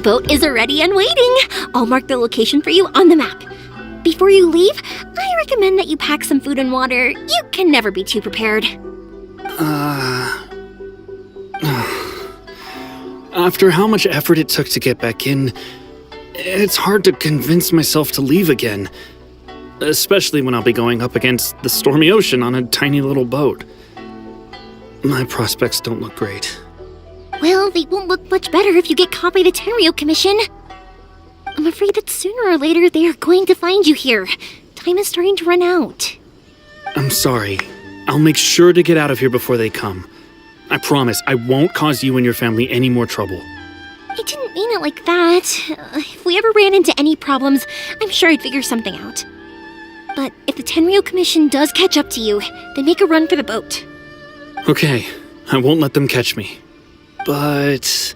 [SPEAKER 4] boat is ready and waiting. I'll mark the location for you on the map. Before you leave, I recommend that you pack some food and water. You can never be too prepared.
[SPEAKER 5] After how much effort it took to get back in, it's hard to convince myself to leave again. Especially when I'll be going up against the stormy ocean on a tiny little boat. My prospects don't look great.
[SPEAKER 4] Well, they won't look much better if you get caught by the Tenryou Commission. I'm afraid that sooner or later they are going to find you here. Time is starting to run out.
[SPEAKER 5] I'm sorry. I'll make sure to get out of here before they come. I promise I won't cause you and your family any more trouble.
[SPEAKER 4] I didn't mean it like that. If we ever ran into any problems, I'm sure I'd figure something out. But if the Tenryou Commission does catch up to you, then make a run for the boat.
[SPEAKER 5] Okay, I won't let them catch me. But...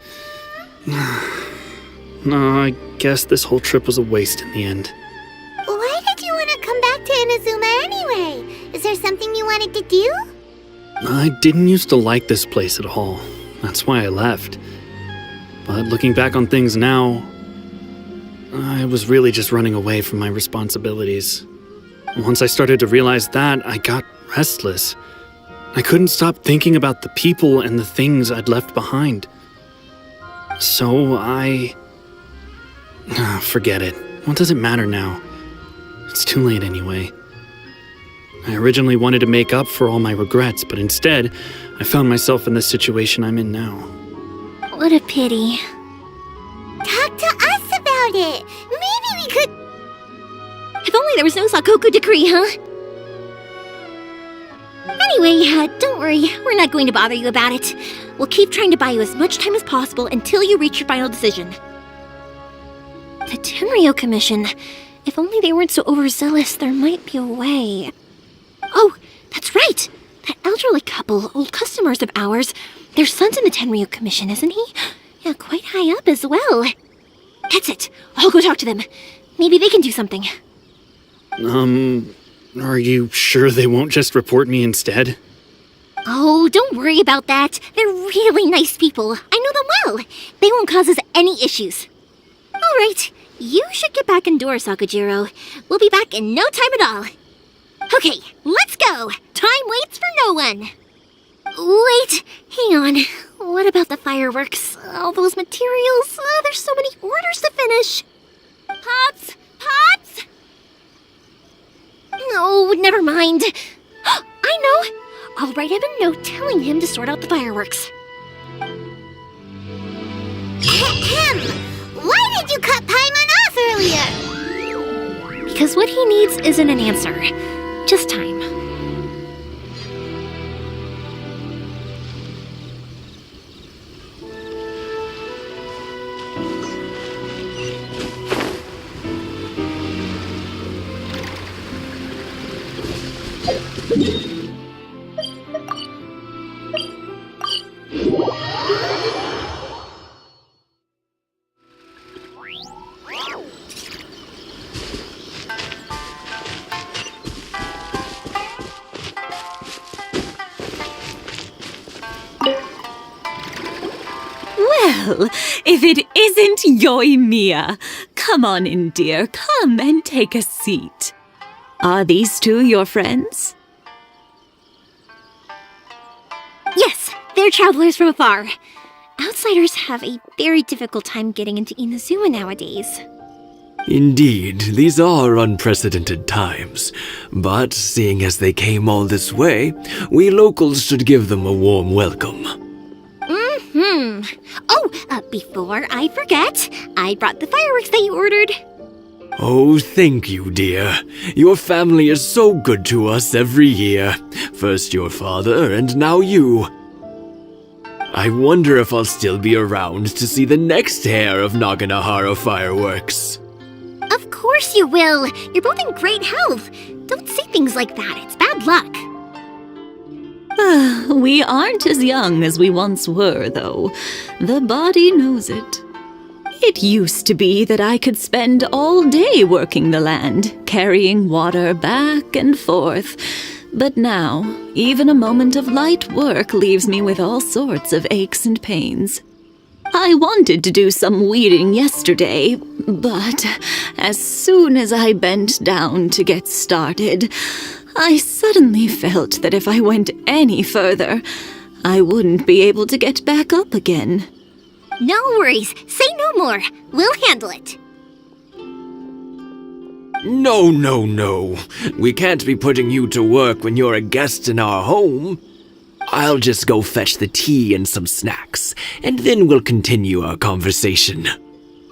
[SPEAKER 5] no, I guess this whole trip was a waste in the end.
[SPEAKER 3] Why did you want to come back to Inazuma anyway? Is there something you wanted to do?
[SPEAKER 5] I didn't used to like this place at all. That's why I left. But looking back on things now, I was really just running away from my responsibilities. Once I started to realize that, I got restless. I couldn't stop thinking about the people and the things I'd left behind. So forget it. What does it matter now? It's too late anyway. I originally wanted to make up for all my regrets, but instead, I found myself in the situation I'm in now.
[SPEAKER 4] What a pity.
[SPEAKER 3] Talk to us about it. Maybe we could...
[SPEAKER 4] If only there was no Sakoku decree, huh? Anyway, don't worry. We're not going to bother you about it. We'll keep trying to buy you as much time as possible until you reach your final decision. The Tenryou Commission. If only they weren't so overzealous, there might be a way. Oh, that's right! That elderly couple, old customers of ours, their son's in the Tenryou Commission, isn't he? Yeah, quite high up as well. That's it. I'll go talk to them. Maybe they can do something.
[SPEAKER 5] Are you sure they won't just report me instead?
[SPEAKER 4] Oh, don't worry about that. They're really nice people. I know them well. They won't cause us any issues. All right, you should get back indoors, Sakujiro. We'll be back in no time at all. Okay, let's go. Time waits for no one. Wait, hang on. What about the fireworks? All those materials? There's so many orders to finish. Pops! Pops! No, never mind. I know. I'll write him a note telling him to sort out the fireworks.
[SPEAKER 3] Ahem! Why did you cut Paimon off earlier?
[SPEAKER 4] Because what he needs isn't an answer, just time.
[SPEAKER 11] Well, if it isn't Yoimiya. Come on in, dear. Come and take a seat. Are these two your friends?
[SPEAKER 4] Yes, they're travelers from afar. Outsiders have a very difficult time getting into Inazuma nowadays.
[SPEAKER 12] Indeed, these are unprecedented times. But seeing as they came all this way, we locals should give them a warm welcome.
[SPEAKER 4] Oh, before I forget, I brought the fireworks that you ordered.
[SPEAKER 12] Oh, thank you, dear. Your family is so good to us every year. First your father, and now you. I wonder if I'll still be around to see the next heir of Naganahara fireworks.
[SPEAKER 4] Of course you will. You're both in great health. Don't say things like that. It's bad luck.
[SPEAKER 11] We aren't as young as we once were, though. The body knows it. It used to be that I could spend all day working the land, carrying water back and forth. But now, even a moment of light work leaves me with all sorts of aches and pains. I wanted to do some weeding yesterday, but as soon as I bent down to get started, I suddenly felt that if I went any further, I wouldn't be able to get back up again.
[SPEAKER 3] No worries. Say no more. We'll handle it.
[SPEAKER 12] No, no, no. We can't be putting you to work when you're a guest in our home. I'll just go fetch the tea and some snacks, and then we'll continue our conversation.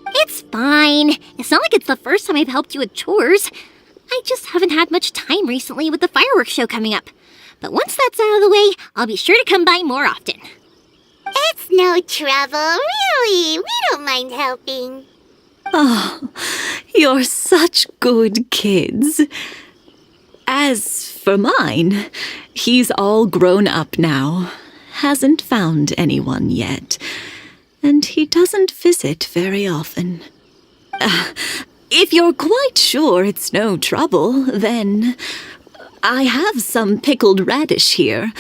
[SPEAKER 2] It's fine. It's not like it's the first time I've helped you with chores. I just haven't had much time recently with the fireworks show coming up. But once that's out of the way, I'll be sure to come by more often.
[SPEAKER 3] It's no trouble, really. We don't mind helping.
[SPEAKER 11] Oh, you're such good kids. As for mine, he's all grown up now, hasn't found anyone yet, and he doesn't visit very often. If you're quite sure it's no trouble, then I have some pickled radish here.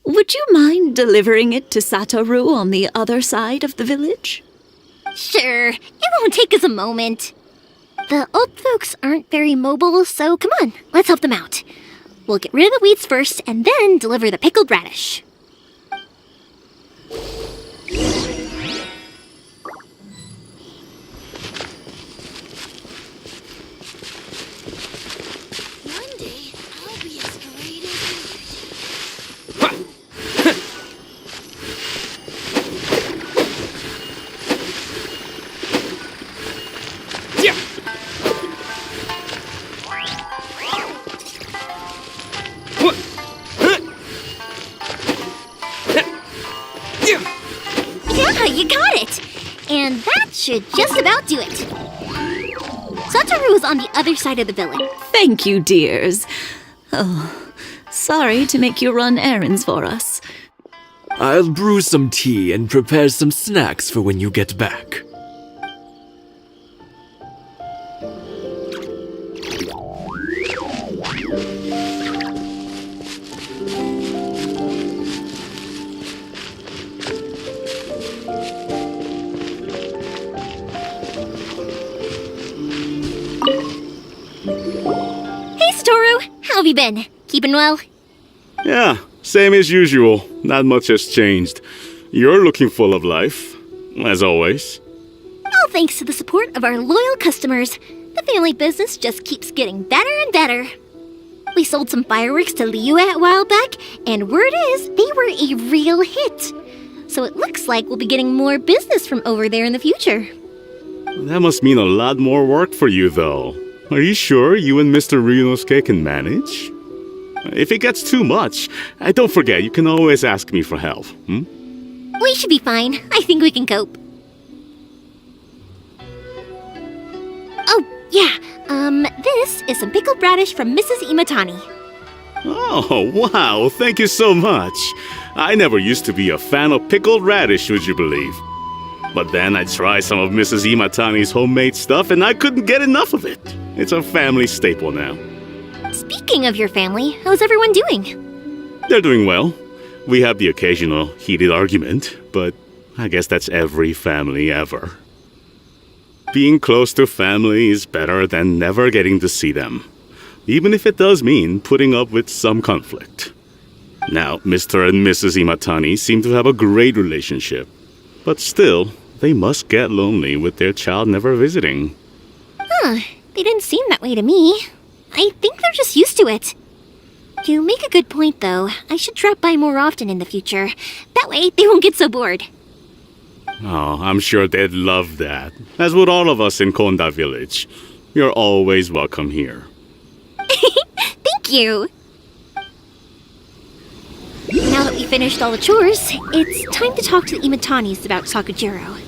[SPEAKER 11] Would you mind delivering it to Satoru on the other side of the village?
[SPEAKER 2] Sure, it won't take us a moment. The old folks aren't very mobile, so come on, let's help them out. We'll get rid of the weeds first and then deliver the pickled radish.
[SPEAKER 3] One day, I'll be as great as
[SPEAKER 2] Yeah, you got it! And that should just about do it. Satoru is on the other side of the village.
[SPEAKER 11] Thank you, dears. Oh, sorry to make you run errands for us.
[SPEAKER 12] I'll brew some tea and prepare some snacks for when you get back.
[SPEAKER 2] Hey, Satoru! How have you been? Keeping well?
[SPEAKER 13] Yeah, same as usual. Not much has changed. You're looking full of life, as always.
[SPEAKER 2] All thanks to the support of our loyal customers, the family business just keeps getting better and better. We sold some fireworks to Liyue a while back, and word is they were a real hit. So it looks like we'll be getting more business from over there in the future.
[SPEAKER 13] That must mean a lot more work for you, though. Are you sure you and Mr. Ryunosuke can manage? If it gets too much, don't forget, you can always ask me for help.
[SPEAKER 2] We should be fine. I think we can cope. Oh, yeah. This is some pickled radish from Mrs. Imatani.
[SPEAKER 13] Oh, wow, thank you so much. I never used to be a fan of pickled radish, would you believe? But then I tried some of Mrs. Imatani's homemade stuff and I couldn't get enough of it. It's a family staple now.
[SPEAKER 2] Speaking of your family, how's everyone doing?
[SPEAKER 13] They're doing well. We have the occasional heated argument, but I guess that's every family ever. Being close to family is better than never getting to see them, even if it does mean putting up with some conflict. Now, Mr. and Mrs. Imatani seem to have a great relationship, but still, they must get lonely with their child never visiting.
[SPEAKER 2] Huh, they didn't seem that way to me. I think they're just used to it. You make a good point, though. I should drop by more often in the future. That way, they won't get so bored.
[SPEAKER 13] Oh, I'm sure they'd love that, as would all of us in Konda Village. You're always welcome here.
[SPEAKER 2] Thank you! Now that we finished all the chores, it's time to talk to the Imatanis about Sakujiro.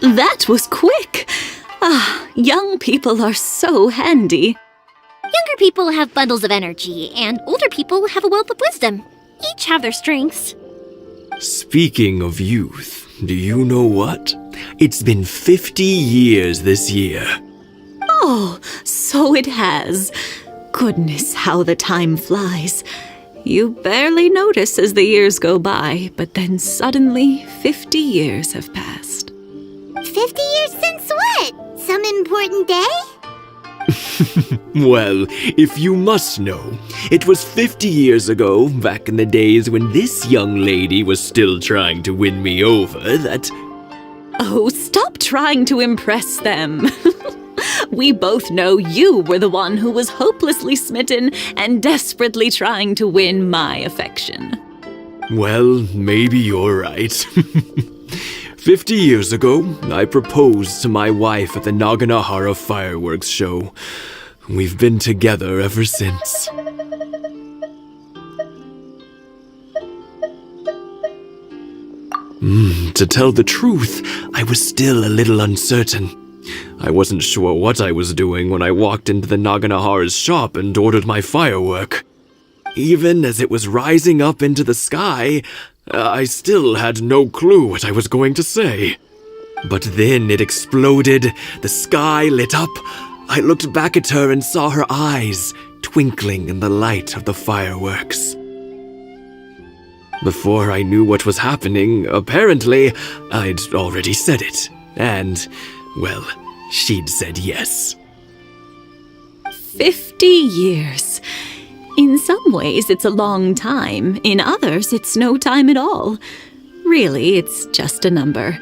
[SPEAKER 11] That was quick! Young people are so handy.
[SPEAKER 2] Younger people have bundles of energy, and older people have a wealth of wisdom. Each have their strengths.
[SPEAKER 12] Speaking of youth, do you know what? It's been 50 years this year.
[SPEAKER 11] Oh, so it has. Goodness, how the time flies. You barely notice as the years go by, but then suddenly 50 years have passed.
[SPEAKER 3] 50 years since what? Some important day?
[SPEAKER 12] Well, if you must know, it was 50 years ago, back in the days when this young lady was still trying to win me over, that...
[SPEAKER 11] Oh, stop trying to impress them. We both know you were the one who was hopelessly smitten and desperately trying to win my affection.
[SPEAKER 12] Well, maybe you're right. 50 years ago, I proposed to my wife at the Naganahara fireworks show. We've been together ever since. To tell the truth, I was still a little uncertain. I wasn't sure what I was doing when I walked into the Naganahara's shop and ordered my firework. Even as it was rising up into the sky, I still had no clue what I was going to say. But then it exploded, the sky lit up. I looked back at her and saw her eyes twinkling in the light of the fireworks. Before I knew what was happening, apparently, I'd already said it. And, well, she'd said yes.
[SPEAKER 11] 50 years. In some ways, it's a long time. In others, it's no time at all. Really, it's just a number.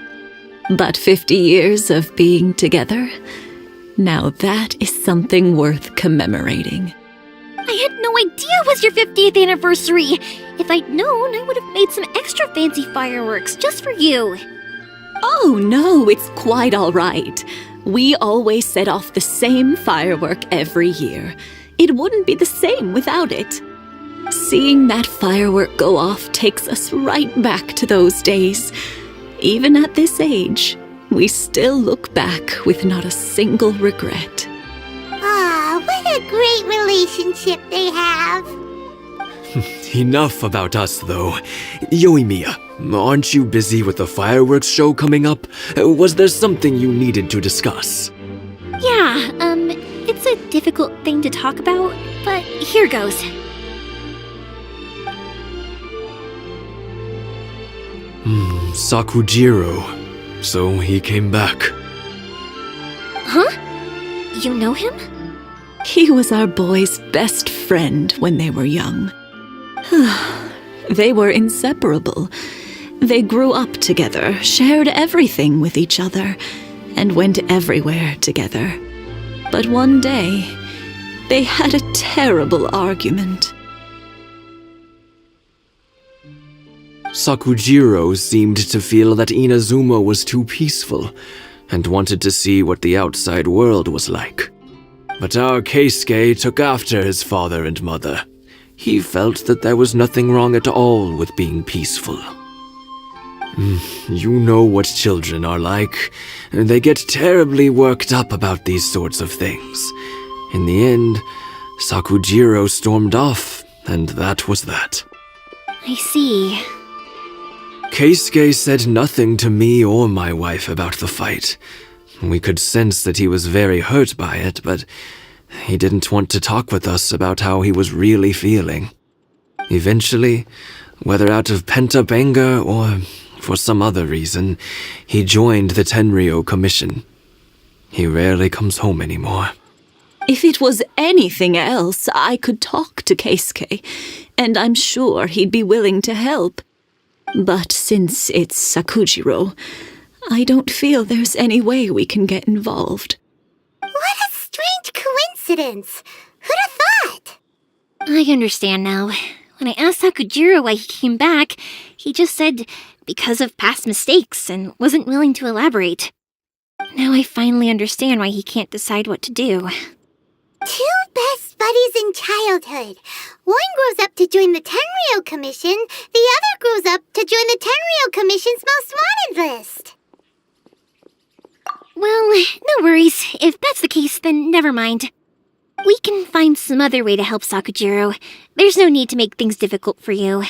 [SPEAKER 11] But 50 years of being together? Now that is something worth commemorating.
[SPEAKER 2] I had no idea it was your 50th anniversary. If I'd known, I would have made some extra fancy fireworks just for you.
[SPEAKER 11] Oh, no, it's quite all right. We always set off the same firework every year. It wouldn't be the same without it. Seeing that firework go off takes us right back to those days. Even at this age, we still look back with not a single regret.
[SPEAKER 3] Ah, what a great relationship they have.
[SPEAKER 12] Enough about us, though. Yoimiya, aren't you busy with the fireworks show coming up? Was there something you needed to discuss?
[SPEAKER 2] Yeah, it's a difficult thing to talk about, but here goes.
[SPEAKER 12] Sakujiro. So he came back.
[SPEAKER 2] Huh? You know him?
[SPEAKER 11] He was our boys' best friend when they were young. They were inseparable. They grew up together, shared everything with each other, and went everywhere together. But one day, they had a terrible argument.
[SPEAKER 12] Sakujiro seemed to feel that Inazuma was too peaceful, and wanted to see what the outside world was like. But our Keisuke took after his father and mother. He felt that there was nothing wrong at all with being peaceful. You know what children are like. They get terribly worked up about these sorts of things. In the end, Sakujiro stormed off, and that was that.
[SPEAKER 2] I see.
[SPEAKER 12] Keisuke said nothing to me or my wife about the fight. We could sense that he was very hurt by it, but he didn't want to talk with us about how he was really feeling. Eventually, whether out of pent-up anger or for some other reason, he joined the Tenryou Commission. He rarely comes home anymore.
[SPEAKER 11] If it was anything else, I could talk to Keisuke, and I'm sure he'd be willing to help. But since it's Sakujiro, I don't feel there's any way we can get involved.
[SPEAKER 3] What a strange coincidence. Who'd have thought?
[SPEAKER 2] I understand now. When I asked Sakujiro why he came back, he just said because of past mistakes and wasn't willing to elaborate. Now I finally understand why he can't decide what to do.
[SPEAKER 3] Two best buddies in childhood. One grows up to join the Tenryou Commission, the other grows up to join the Tenryou Commission's most wanted list.
[SPEAKER 2] Well, no worries. If that's the case, then never mind. We can find some other way to help Sakujiro. There's no need to make things difficult for you.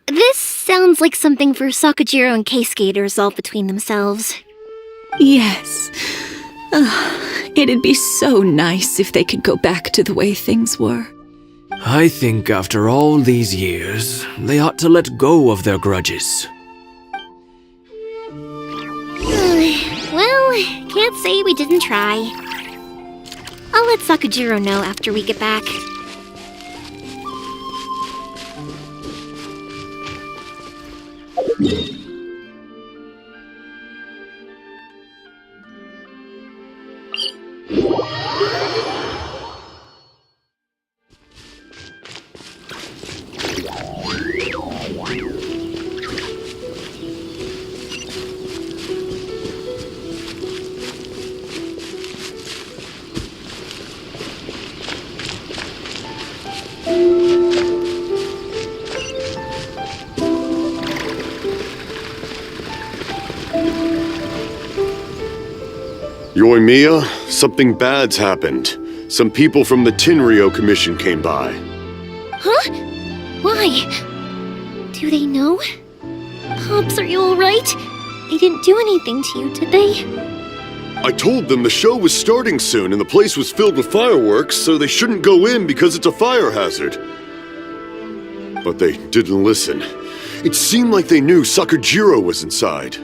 [SPEAKER 2] This sounds like something for Sakujiro and Keisuke to resolve between themselves.
[SPEAKER 11] Yes. It'd be so nice if they could go back to the way things were.
[SPEAKER 12] I think after all these years, they ought to let go of their grudges.
[SPEAKER 2] Well, can't say we didn't try. I'll let Sakujiro know after we get back.
[SPEAKER 6] Yoimiya, something bad's happened. Some people from the Tenryou Commission came by.
[SPEAKER 2] Huh? Why? Do they know? Pops, are you alright? They didn't do anything to you, did they?
[SPEAKER 6] I told them the show was starting soon and the place was filled with fireworks, so they shouldn't go in because it's a fire hazard. But they didn't listen. It seemed like they knew Sakujiro was inside.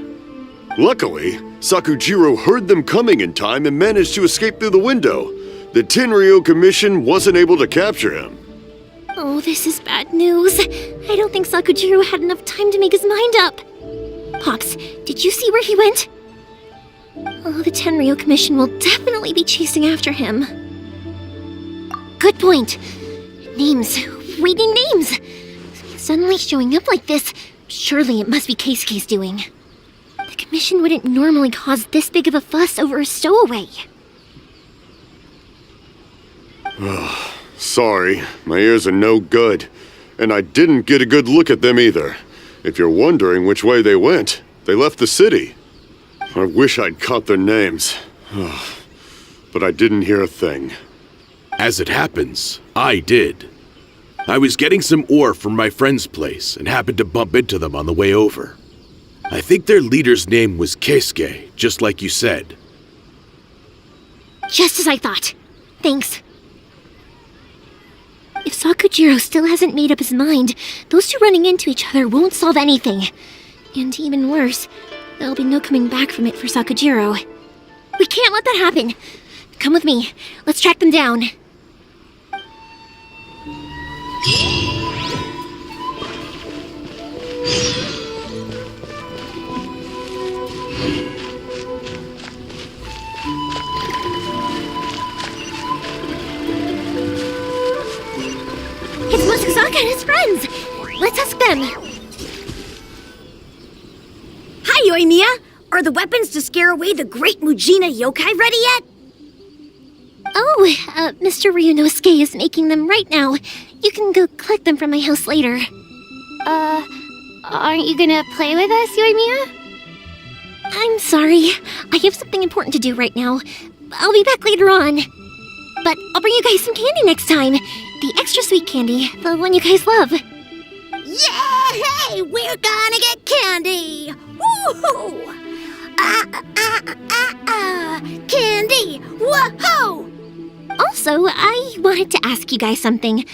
[SPEAKER 6] Luckily, Sakujiro heard them coming in time and managed to escape through the window. The Tenryou Commission wasn't able to capture him.
[SPEAKER 2] Oh, this is bad news. I don't think Sakujiro had enough time to make his mind up. Pops, did you see where he went? Oh, the Tenryou Commission will definitely be chasing after him. Good point. Names. Reading names. Suddenly showing up like this, surely it must be Keisuke's doing. The Commission wouldn't normally cause this big of a fuss over a stowaway.
[SPEAKER 6] Sorry, my ears are no good. And I didn't get a good look at them either. If you're wondering which way they went, they left the city. I wish I'd caught their names. But I didn't hear a thing.
[SPEAKER 8] As it happens, I did. I was getting some ore from my friend's place and happened to bump into them on the way over. I think their leader's name was Keisuke, just like you said.
[SPEAKER 2] Just as I thought. Thanks. If Sakujiro still hasn't made up his mind, those two running into each other won't solve anything. And even worse, there'll be no coming back from it for Sakujiro. We can't let that happen. Come with me. Let's track them down. It's Musasaka and his friends! Let's ask them!
[SPEAKER 1] Hi, Yoimiya! Are the weapons to scare away the great Mujina yokai ready yet?
[SPEAKER 2] Oh, Mr. Ryunosuke is making them right now. You can go collect them from my house later.
[SPEAKER 3] Aren't you gonna play with us, Yoimiya?
[SPEAKER 2] I'm sorry. I have something important to do right now. I'll be back later on. But I'll bring you guys some candy next time. The extra sweet candy, the one you guys love.
[SPEAKER 1] Yay! We're gonna get candy! Woohoo! Candy! Woohoo!
[SPEAKER 2] Also, I wanted to ask you guys something.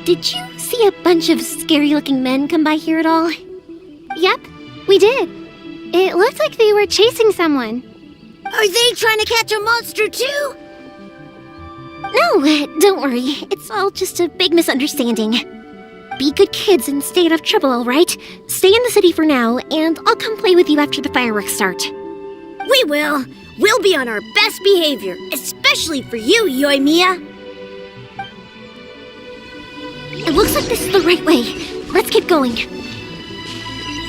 [SPEAKER 2] Did you see a bunch of scary-looking men come by here at all?
[SPEAKER 3] Yep, we did. It looked like they were chasing someone.
[SPEAKER 1] Are they trying to catch a monster too?
[SPEAKER 2] No, don't worry. It's all just a big misunderstanding. Be good kids and stay out of trouble, all right? Stay in the city for now, and I'll come play with you after the fireworks start.
[SPEAKER 1] We will. We'll be on our best behavior, especially for you, Yoimiya.
[SPEAKER 2] It looks like this is the right way. Let's keep going.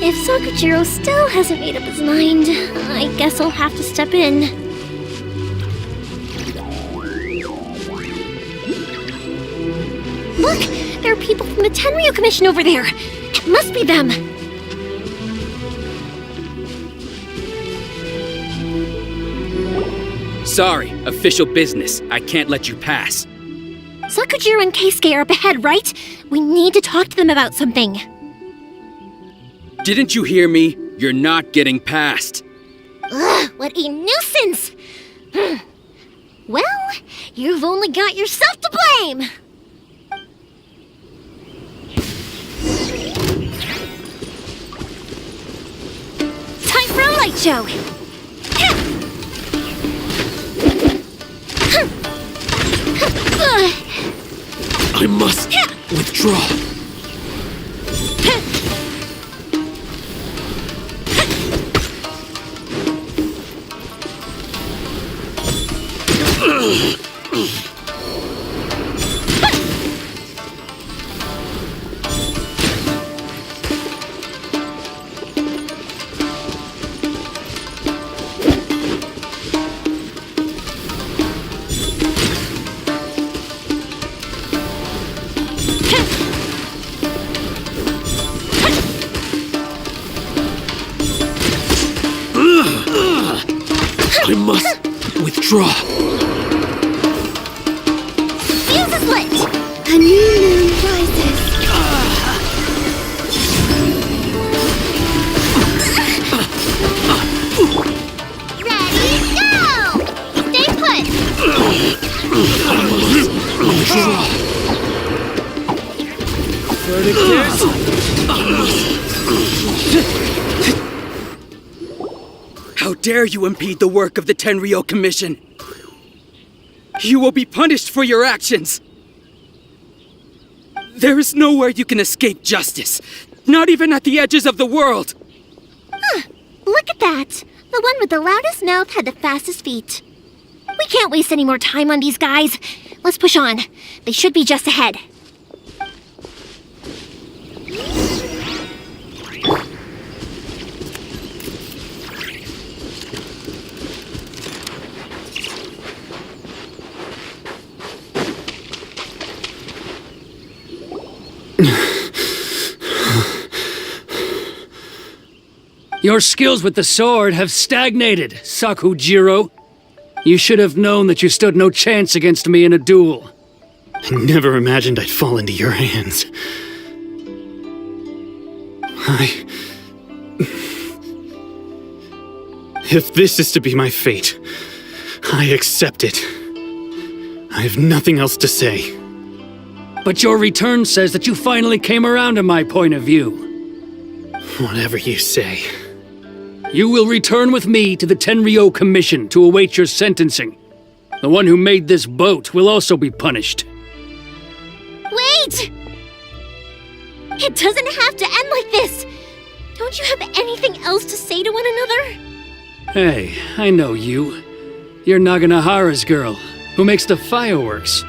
[SPEAKER 2] If Sakujiro still hasn't made up his mind, I guess I'll have to step in. Look! There are people from the Tenryou Commission over there! It must be them!
[SPEAKER 7] Sorry, official business. I can't let you pass.
[SPEAKER 2] Sakujiro and Keisuke are up ahead, right? We need to talk to them about something.
[SPEAKER 7] Didn't you hear me? You're not getting past.
[SPEAKER 2] Ugh, what a nuisance! Well, you've only got yourself to blame! Time for a light show!
[SPEAKER 12] I must withdraw. I must withdraw.
[SPEAKER 2] Fuse is lit!
[SPEAKER 3] A new moon rises. Ready, go! Stay put!
[SPEAKER 12] Withdraw.
[SPEAKER 7] How dare you impede the work of the Tenryou Commission? You will be punished for your actions! There is nowhere you can escape justice, not even at the edges of the world!
[SPEAKER 2] Look at that! The one with the loudest mouth had the fastest feet. We can't waste any more time on these guys. Let's push on. They should be just ahead.
[SPEAKER 10] Your skills with the sword have stagnated, Sakujiro. You should have known that you stood no chance against me in a duel.
[SPEAKER 5] I never imagined I'd fall into your hands. If this is to be my fate, I accept it. I have nothing else to say.
[SPEAKER 10] But your return says that you finally came around to my point of view.
[SPEAKER 5] Whatever you say.
[SPEAKER 10] You will return with me to the Tenryou Commission to await your sentencing. The one who made this boat will also be punished.
[SPEAKER 2] Wait! It doesn't have to end like this! Don't you have anything else to say to one another?
[SPEAKER 10] Hey, I know you. You're Naganahara's girl, who makes the fireworks.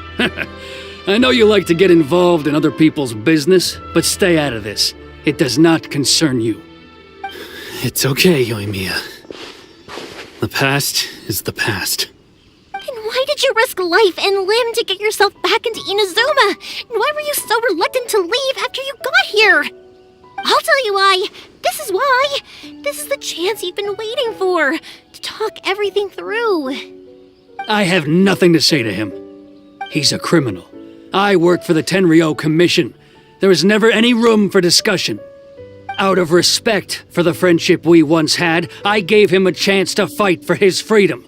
[SPEAKER 10] I know you like to get involved in other people's business, but stay out of this. It does not concern you.
[SPEAKER 5] It's okay, Yoimiya. The past is the past.
[SPEAKER 2] Then why did you risk life and limb to get yourself back into Inazuma? And why were you so reluctant to leave after you got here? I'll tell you why. This is why. This is the chance you've been waiting for, to talk everything through.
[SPEAKER 10] I have nothing to say to him. He's a criminal. I work for the Tenryou Commission. There is never any room for discussion. Out of respect for the friendship we once had, I gave him a chance to fight for his freedom.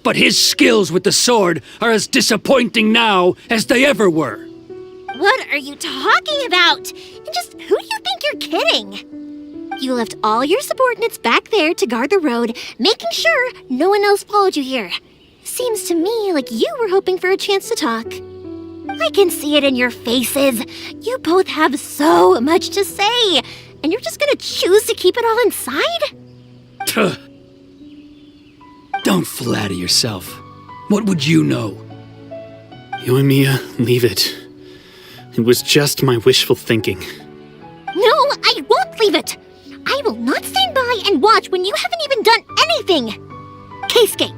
[SPEAKER 10] But his skills with the sword are as disappointing now as they ever were.
[SPEAKER 2] What are you talking about? And just who do you think you're kidding? You left all your subordinates back there to guard the road, making sure no one else followed you here. Seems to me like you were hoping for a chance to talk. I can see it in your faces. You both have so much to say, and you're just gonna choose to keep it all inside?
[SPEAKER 10] Don't flatter yourself. What would you know?
[SPEAKER 5] Yoimiya, leave it. It was just my wishful thinking.
[SPEAKER 2] No, I won't leave it! I will not stand by and watch when you haven't even done anything! Keisuke,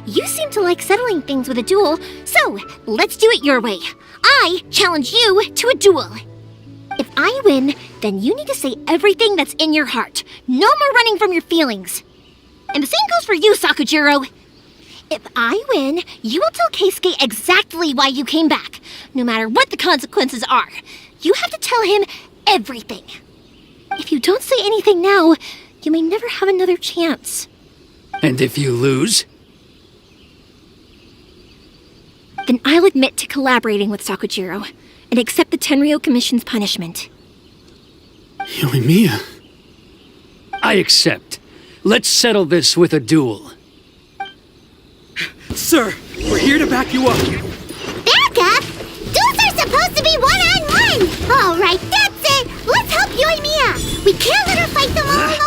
[SPEAKER 2] you seem to like settling things with a duel, so let's do it your way. I challenge you to a duel. If I win, then you need to say everything that's in your heart. No more running from your feelings. And the same goes for you, Sakujiro. If I win, you will tell Keisuke exactly why you came back, no matter what the consequences are. You have to tell him everything. If you don't say anything now, you may never have another chance.
[SPEAKER 10] And if you lose?
[SPEAKER 2] Then I'll admit to collaborating with Sakujiro and accept the Tenryou Commission's punishment.
[SPEAKER 5] Yoimiya.
[SPEAKER 10] I accept. Let's settle this with a duel.
[SPEAKER 7] Sir, we're here to back you up.
[SPEAKER 3] Back up? Duels are supposed to be one-on-one! All right, that's it! Let's help Yoimiya! We can't let her fight them all alone!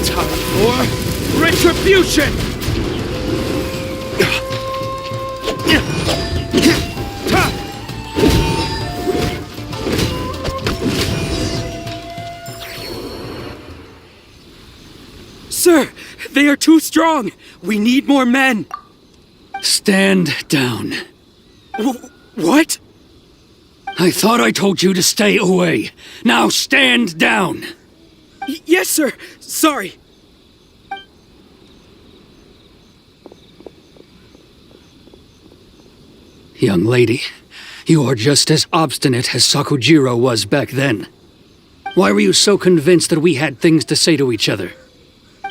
[SPEAKER 7] Time for retribution! Sir, they are too strong. We need more men.
[SPEAKER 10] Stand down.
[SPEAKER 7] What?
[SPEAKER 10] I thought I told you to stay away. Now stand down.
[SPEAKER 7] Yes, sir. Sorry.
[SPEAKER 10] Young lady, you are just as obstinate as Sakujiro was back then. Why were you so convinced that we had things to say to each other?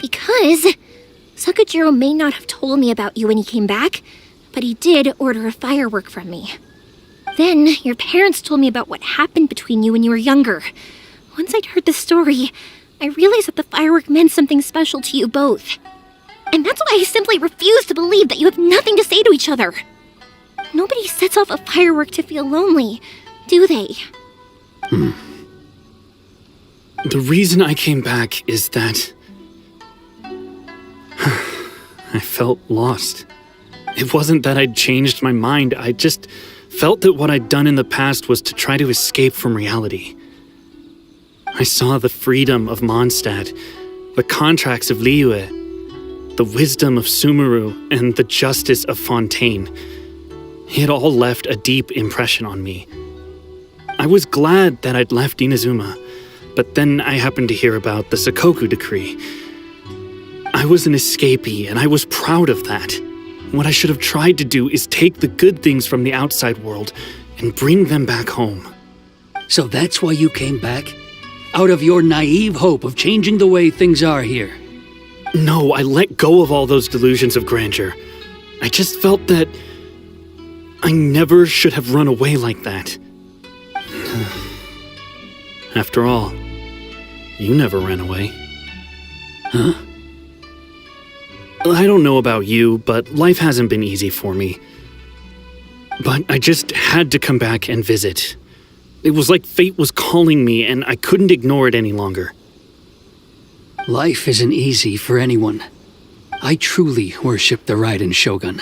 [SPEAKER 2] Because Sakujiro may not have told me about you when he came back, but he did order a firework from me. Then your parents told me about what happened between you when you were younger. Once I'd heard the story, I realized that the firework meant something special to you both. And that's why I simply refuse to believe that you have nothing to say to each other. Nobody sets off a firework to feel lonely, do they?
[SPEAKER 5] The reason I came back is that I felt lost. It wasn't that I'd changed my mind, I just felt that what I'd done in the past was to try to escape from reality. I saw the freedom of Mondstadt, the contracts of Liyue, the wisdom of Sumeru, and the justice of Fontaine. It all left a deep impression on me. I was glad that I'd left Inazuma, but then I happened to hear about the Sakoku decree. I was an escapee, and I was proud of that. What I should have tried to do is take the good things from the outside world and bring them back home.
[SPEAKER 10] So that's why you came back? Out of your naive hope of changing the way things are here?
[SPEAKER 5] No, I let go of all those delusions of grandeur. I just felt that I never should have run away like that. After all, you never ran away.
[SPEAKER 10] Huh?
[SPEAKER 5] I don't know about you, but life hasn't been easy for me. But I just had to come back and visit. It was like fate was calling me, and I couldn't ignore it any longer.
[SPEAKER 10] Life isn't easy for anyone. I truly worship the Raiden Shogun.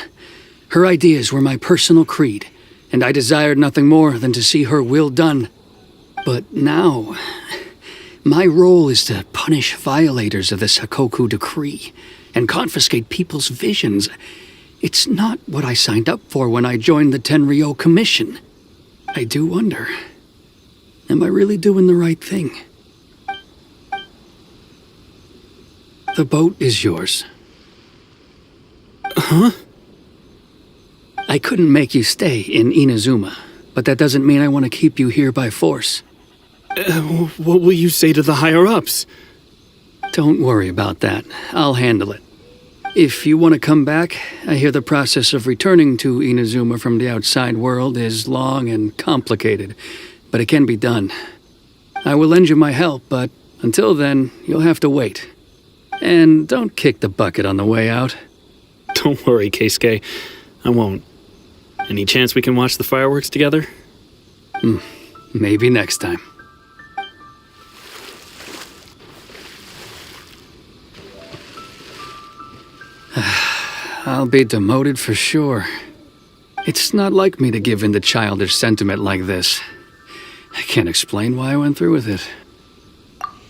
[SPEAKER 10] Her ideas were my personal creed, and I desired nothing more than to see her will done. But now, my role is to punish violators of the Sakoku decree and confiscate people's visions. It's not what I signed up for when I joined the Tenryou Commission. I do wonder, am I really doing the right thing? The boat is yours.
[SPEAKER 5] Huh?
[SPEAKER 10] I couldn't make you stay in Inazuma, but that doesn't mean I want to keep you here by force.
[SPEAKER 5] What will you say to the higher-ups?
[SPEAKER 10] Don't worry about that. I'll handle it. If you want to come back, I hear the process of returning to Inazuma from the outside world is long and complicated, but it can be done. I will lend you my help, but until then, you'll have to wait. And don't kick the bucket on the way out.
[SPEAKER 5] Don't worry, Keisuke. I won't. Any chance we can watch the fireworks together?
[SPEAKER 10] Maybe next time. I'll be demoted for sure. It's not like me to give in to childish sentiment like this. I can't explain why I went through with it.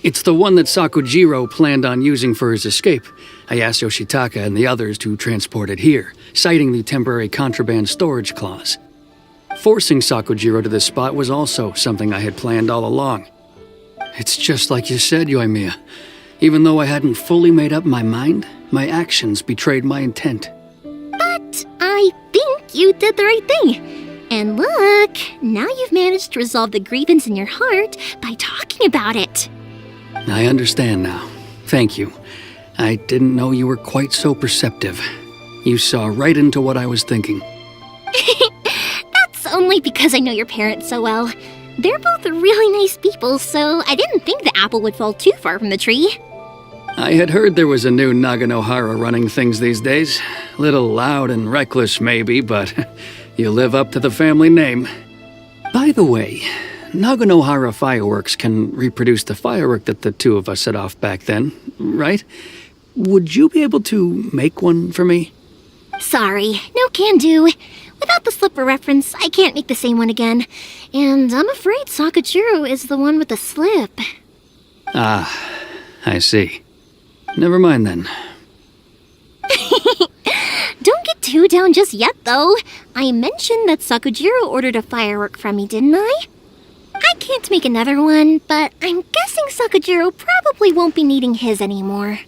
[SPEAKER 10] It's the one that Sakujiro planned on using for his escape. I asked Yoshitaka and the others to transport it here, citing the temporary contraband storage clause. Forcing Sakujiro to this spot was also something I had planned all along. It's just like you said, Yoimiya. Even though I hadn't fully made up my mind, my actions betrayed my intent.
[SPEAKER 2] But I think you did the right thing. And look, now you've managed to resolve the grievance in your heart by talking about it.
[SPEAKER 10] I understand now. Thank you. I didn't know you were quite so perceptive. You saw right into what I was thinking.
[SPEAKER 2] That's only because I know your parents so well. They're both really nice people, so I didn't think the apple would fall too far from the tree.
[SPEAKER 10] I had heard there was a new Naganohara running things these days. Little loud and reckless, maybe, but you live up to the family name. By the way, Naganohara fireworks can reproduce the firework that the two of us set off back then, right? Would you be able to make one for me?
[SPEAKER 2] Sorry, no can do. Without the slipper reference, I can't make the same one again. And I'm afraid Sakujiro is the one with the slip.
[SPEAKER 10] Ah, I see. Never mind then.
[SPEAKER 2] Don't get too down just yet, though. I mentioned that Sakujiro ordered a firework from me, didn't I? I can't make another one, but I'm guessing Sakujiro probably won't be needing his anymore.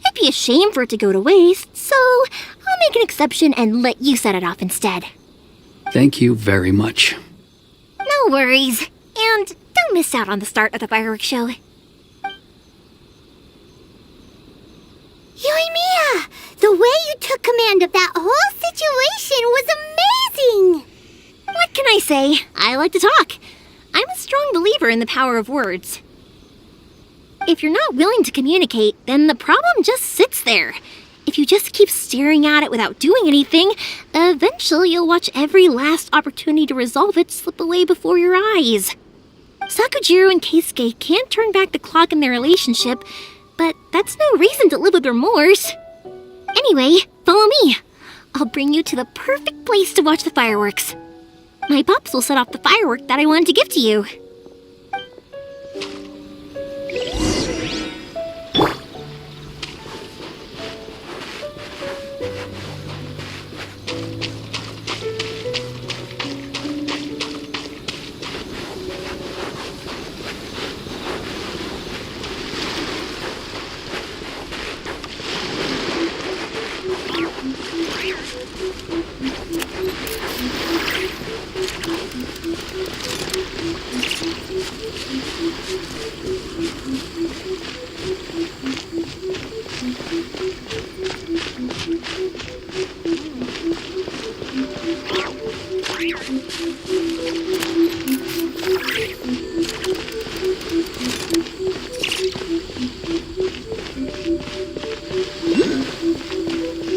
[SPEAKER 2] It'd be a shame for it to go to waste, so I'll make an exception and let you set it off instead.
[SPEAKER 10] Thank you very much.
[SPEAKER 2] No worries. And don't miss out on the start of the fireworks show.
[SPEAKER 3] Yoimiya! The way you took command of that whole situation was amazing!
[SPEAKER 2] What can I say? I like to talk. I'm a strong believer in the power of words. If you're not willing to communicate, then the problem just sits there. If you just keep staring at it without doing anything, eventually you'll watch every last opportunity to resolve it slip away before your eyes. Sakujiro and Keisuke can't turn back the clock in their relationship, but that's no reason to live with remorse. Anyway, follow me. I'll bring you to the perfect place to watch the fireworks. My pups will set off the firework that I wanted to give to you.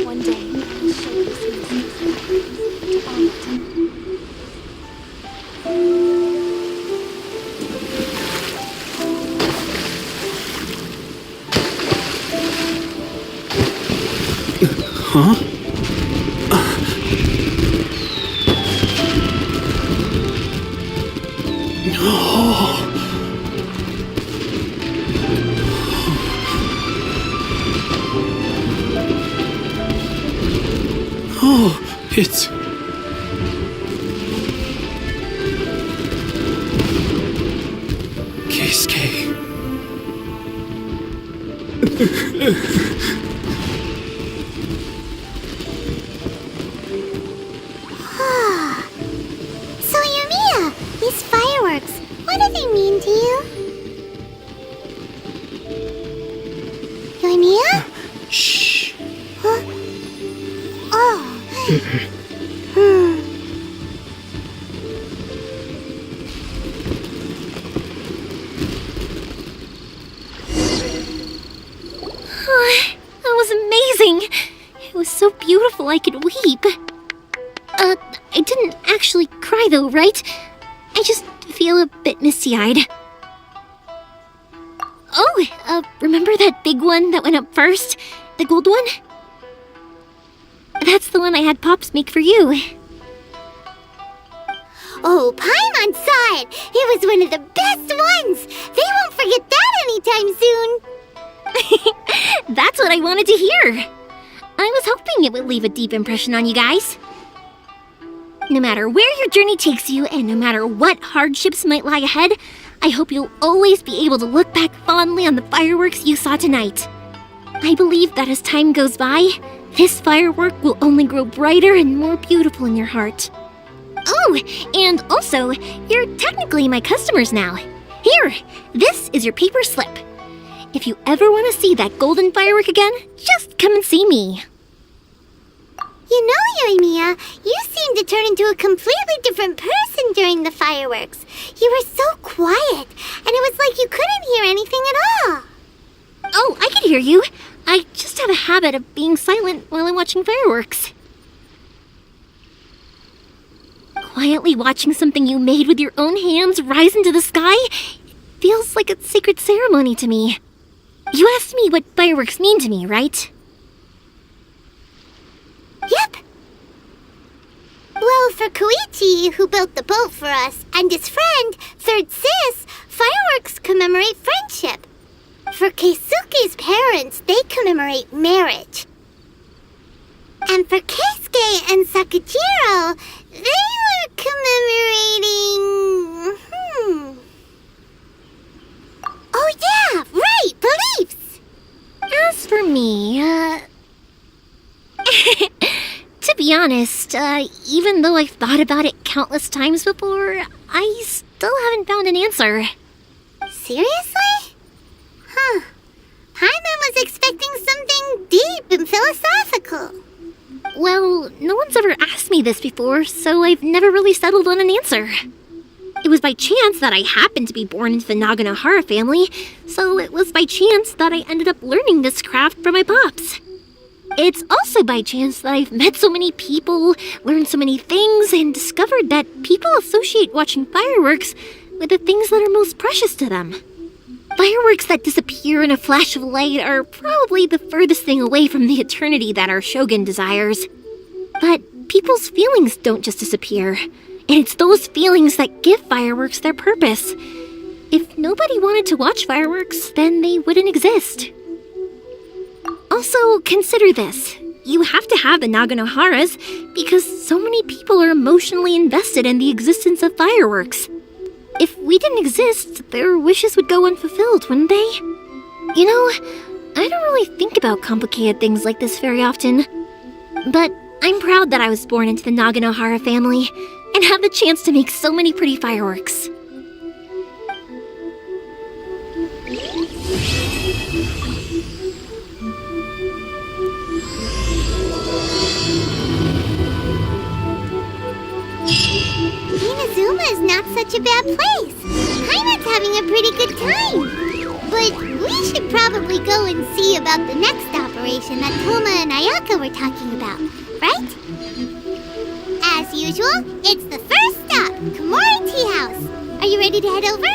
[SPEAKER 2] One day, I'll show this music to all of them.
[SPEAKER 5] Huh? Oh, it's... Keisuke.
[SPEAKER 3] So, Yoimiya, these fireworks, what do they mean to you? Yoimiya?
[SPEAKER 5] Shh.
[SPEAKER 3] Huh? Oh.
[SPEAKER 2] That was amazing. It was so beautiful I could weep. I didn't actually cry though, right? I just feel a bit misty-eyed. Oh, remember that big one that went up first? The gold one? That's the one I had Pops make for you.
[SPEAKER 3] Oh, Paimon saw it! It was one of the best ones! They won't forget that anytime soon!
[SPEAKER 2] That's what I wanted to hear. I was hoping it would leave a deep impression on you guys. No matter where your journey takes you, and no matter what hardships might lie ahead, I hope you'll always be able to look back fondly on the fireworks you saw tonight. I believe that as time goes by, this firework will only grow brighter and more beautiful in your heart. Oh, and also, you're technically my customers now. Here, this is your paper slip. If you ever want to see that golden firework again, just come and see me.
[SPEAKER 3] You know, Yoimiya, you seemed to turn into a completely different person during the fireworks. You were so quiet, and it was like you couldn't hear anything at all.
[SPEAKER 2] Oh, I can hear you. I just have a habit of being silent while I'm watching fireworks. Quietly watching something you made with your own hands rise into the sky feels like a sacred ceremony to me. You asked me what fireworks mean to me, right?
[SPEAKER 3] Yep. Well, for Koichi, who built the boat for us, and his friend, Third Sis, fireworks commemorate friendship. For Keisuke's parents, they commemorate marriage. And for Keisuke and Sakujiro, they were commemorating... Oh yeah, right, beliefs!
[SPEAKER 2] As for me, to be honest, even though I've thought about it countless times before, I still haven't found an answer.
[SPEAKER 3] Seriously? Huh. Paimon was expecting something deep and philosophical.
[SPEAKER 2] Well, no one's ever asked me this before, so I've never really settled on an answer. It was by chance that I happened to be born into the Naganohara family, so it was by chance that I ended up learning this craft from my pops. It's also by chance that I've met so many people, learned so many things, and discovered that people associate watching fireworks with the things that are most precious to them. Fireworks that disappear in a flash of light are probably the furthest thing away from the eternity that our shogun desires. But people's feelings don't just disappear, and it's those feelings that give fireworks their purpose. If nobody wanted to watch fireworks, then they wouldn't exist. Also, consider this. You have to have the Naganoharas because so many people are emotionally invested in the existence of fireworks. If we didn't exist, their wishes would go unfulfilled, wouldn't they? You know, I don't really think about complicated things like this very often. But I'm proud that I was born into the Naganohara family and have the chance to make so many pretty fireworks.
[SPEAKER 3] Inazuma is not such a bad place. Paimon's having a pretty good time. But we should probably go and see about the next operation that Toma and Ayaka were talking about, right? As usual, it's the first stop, Komori Tea House. Are you ready to head over?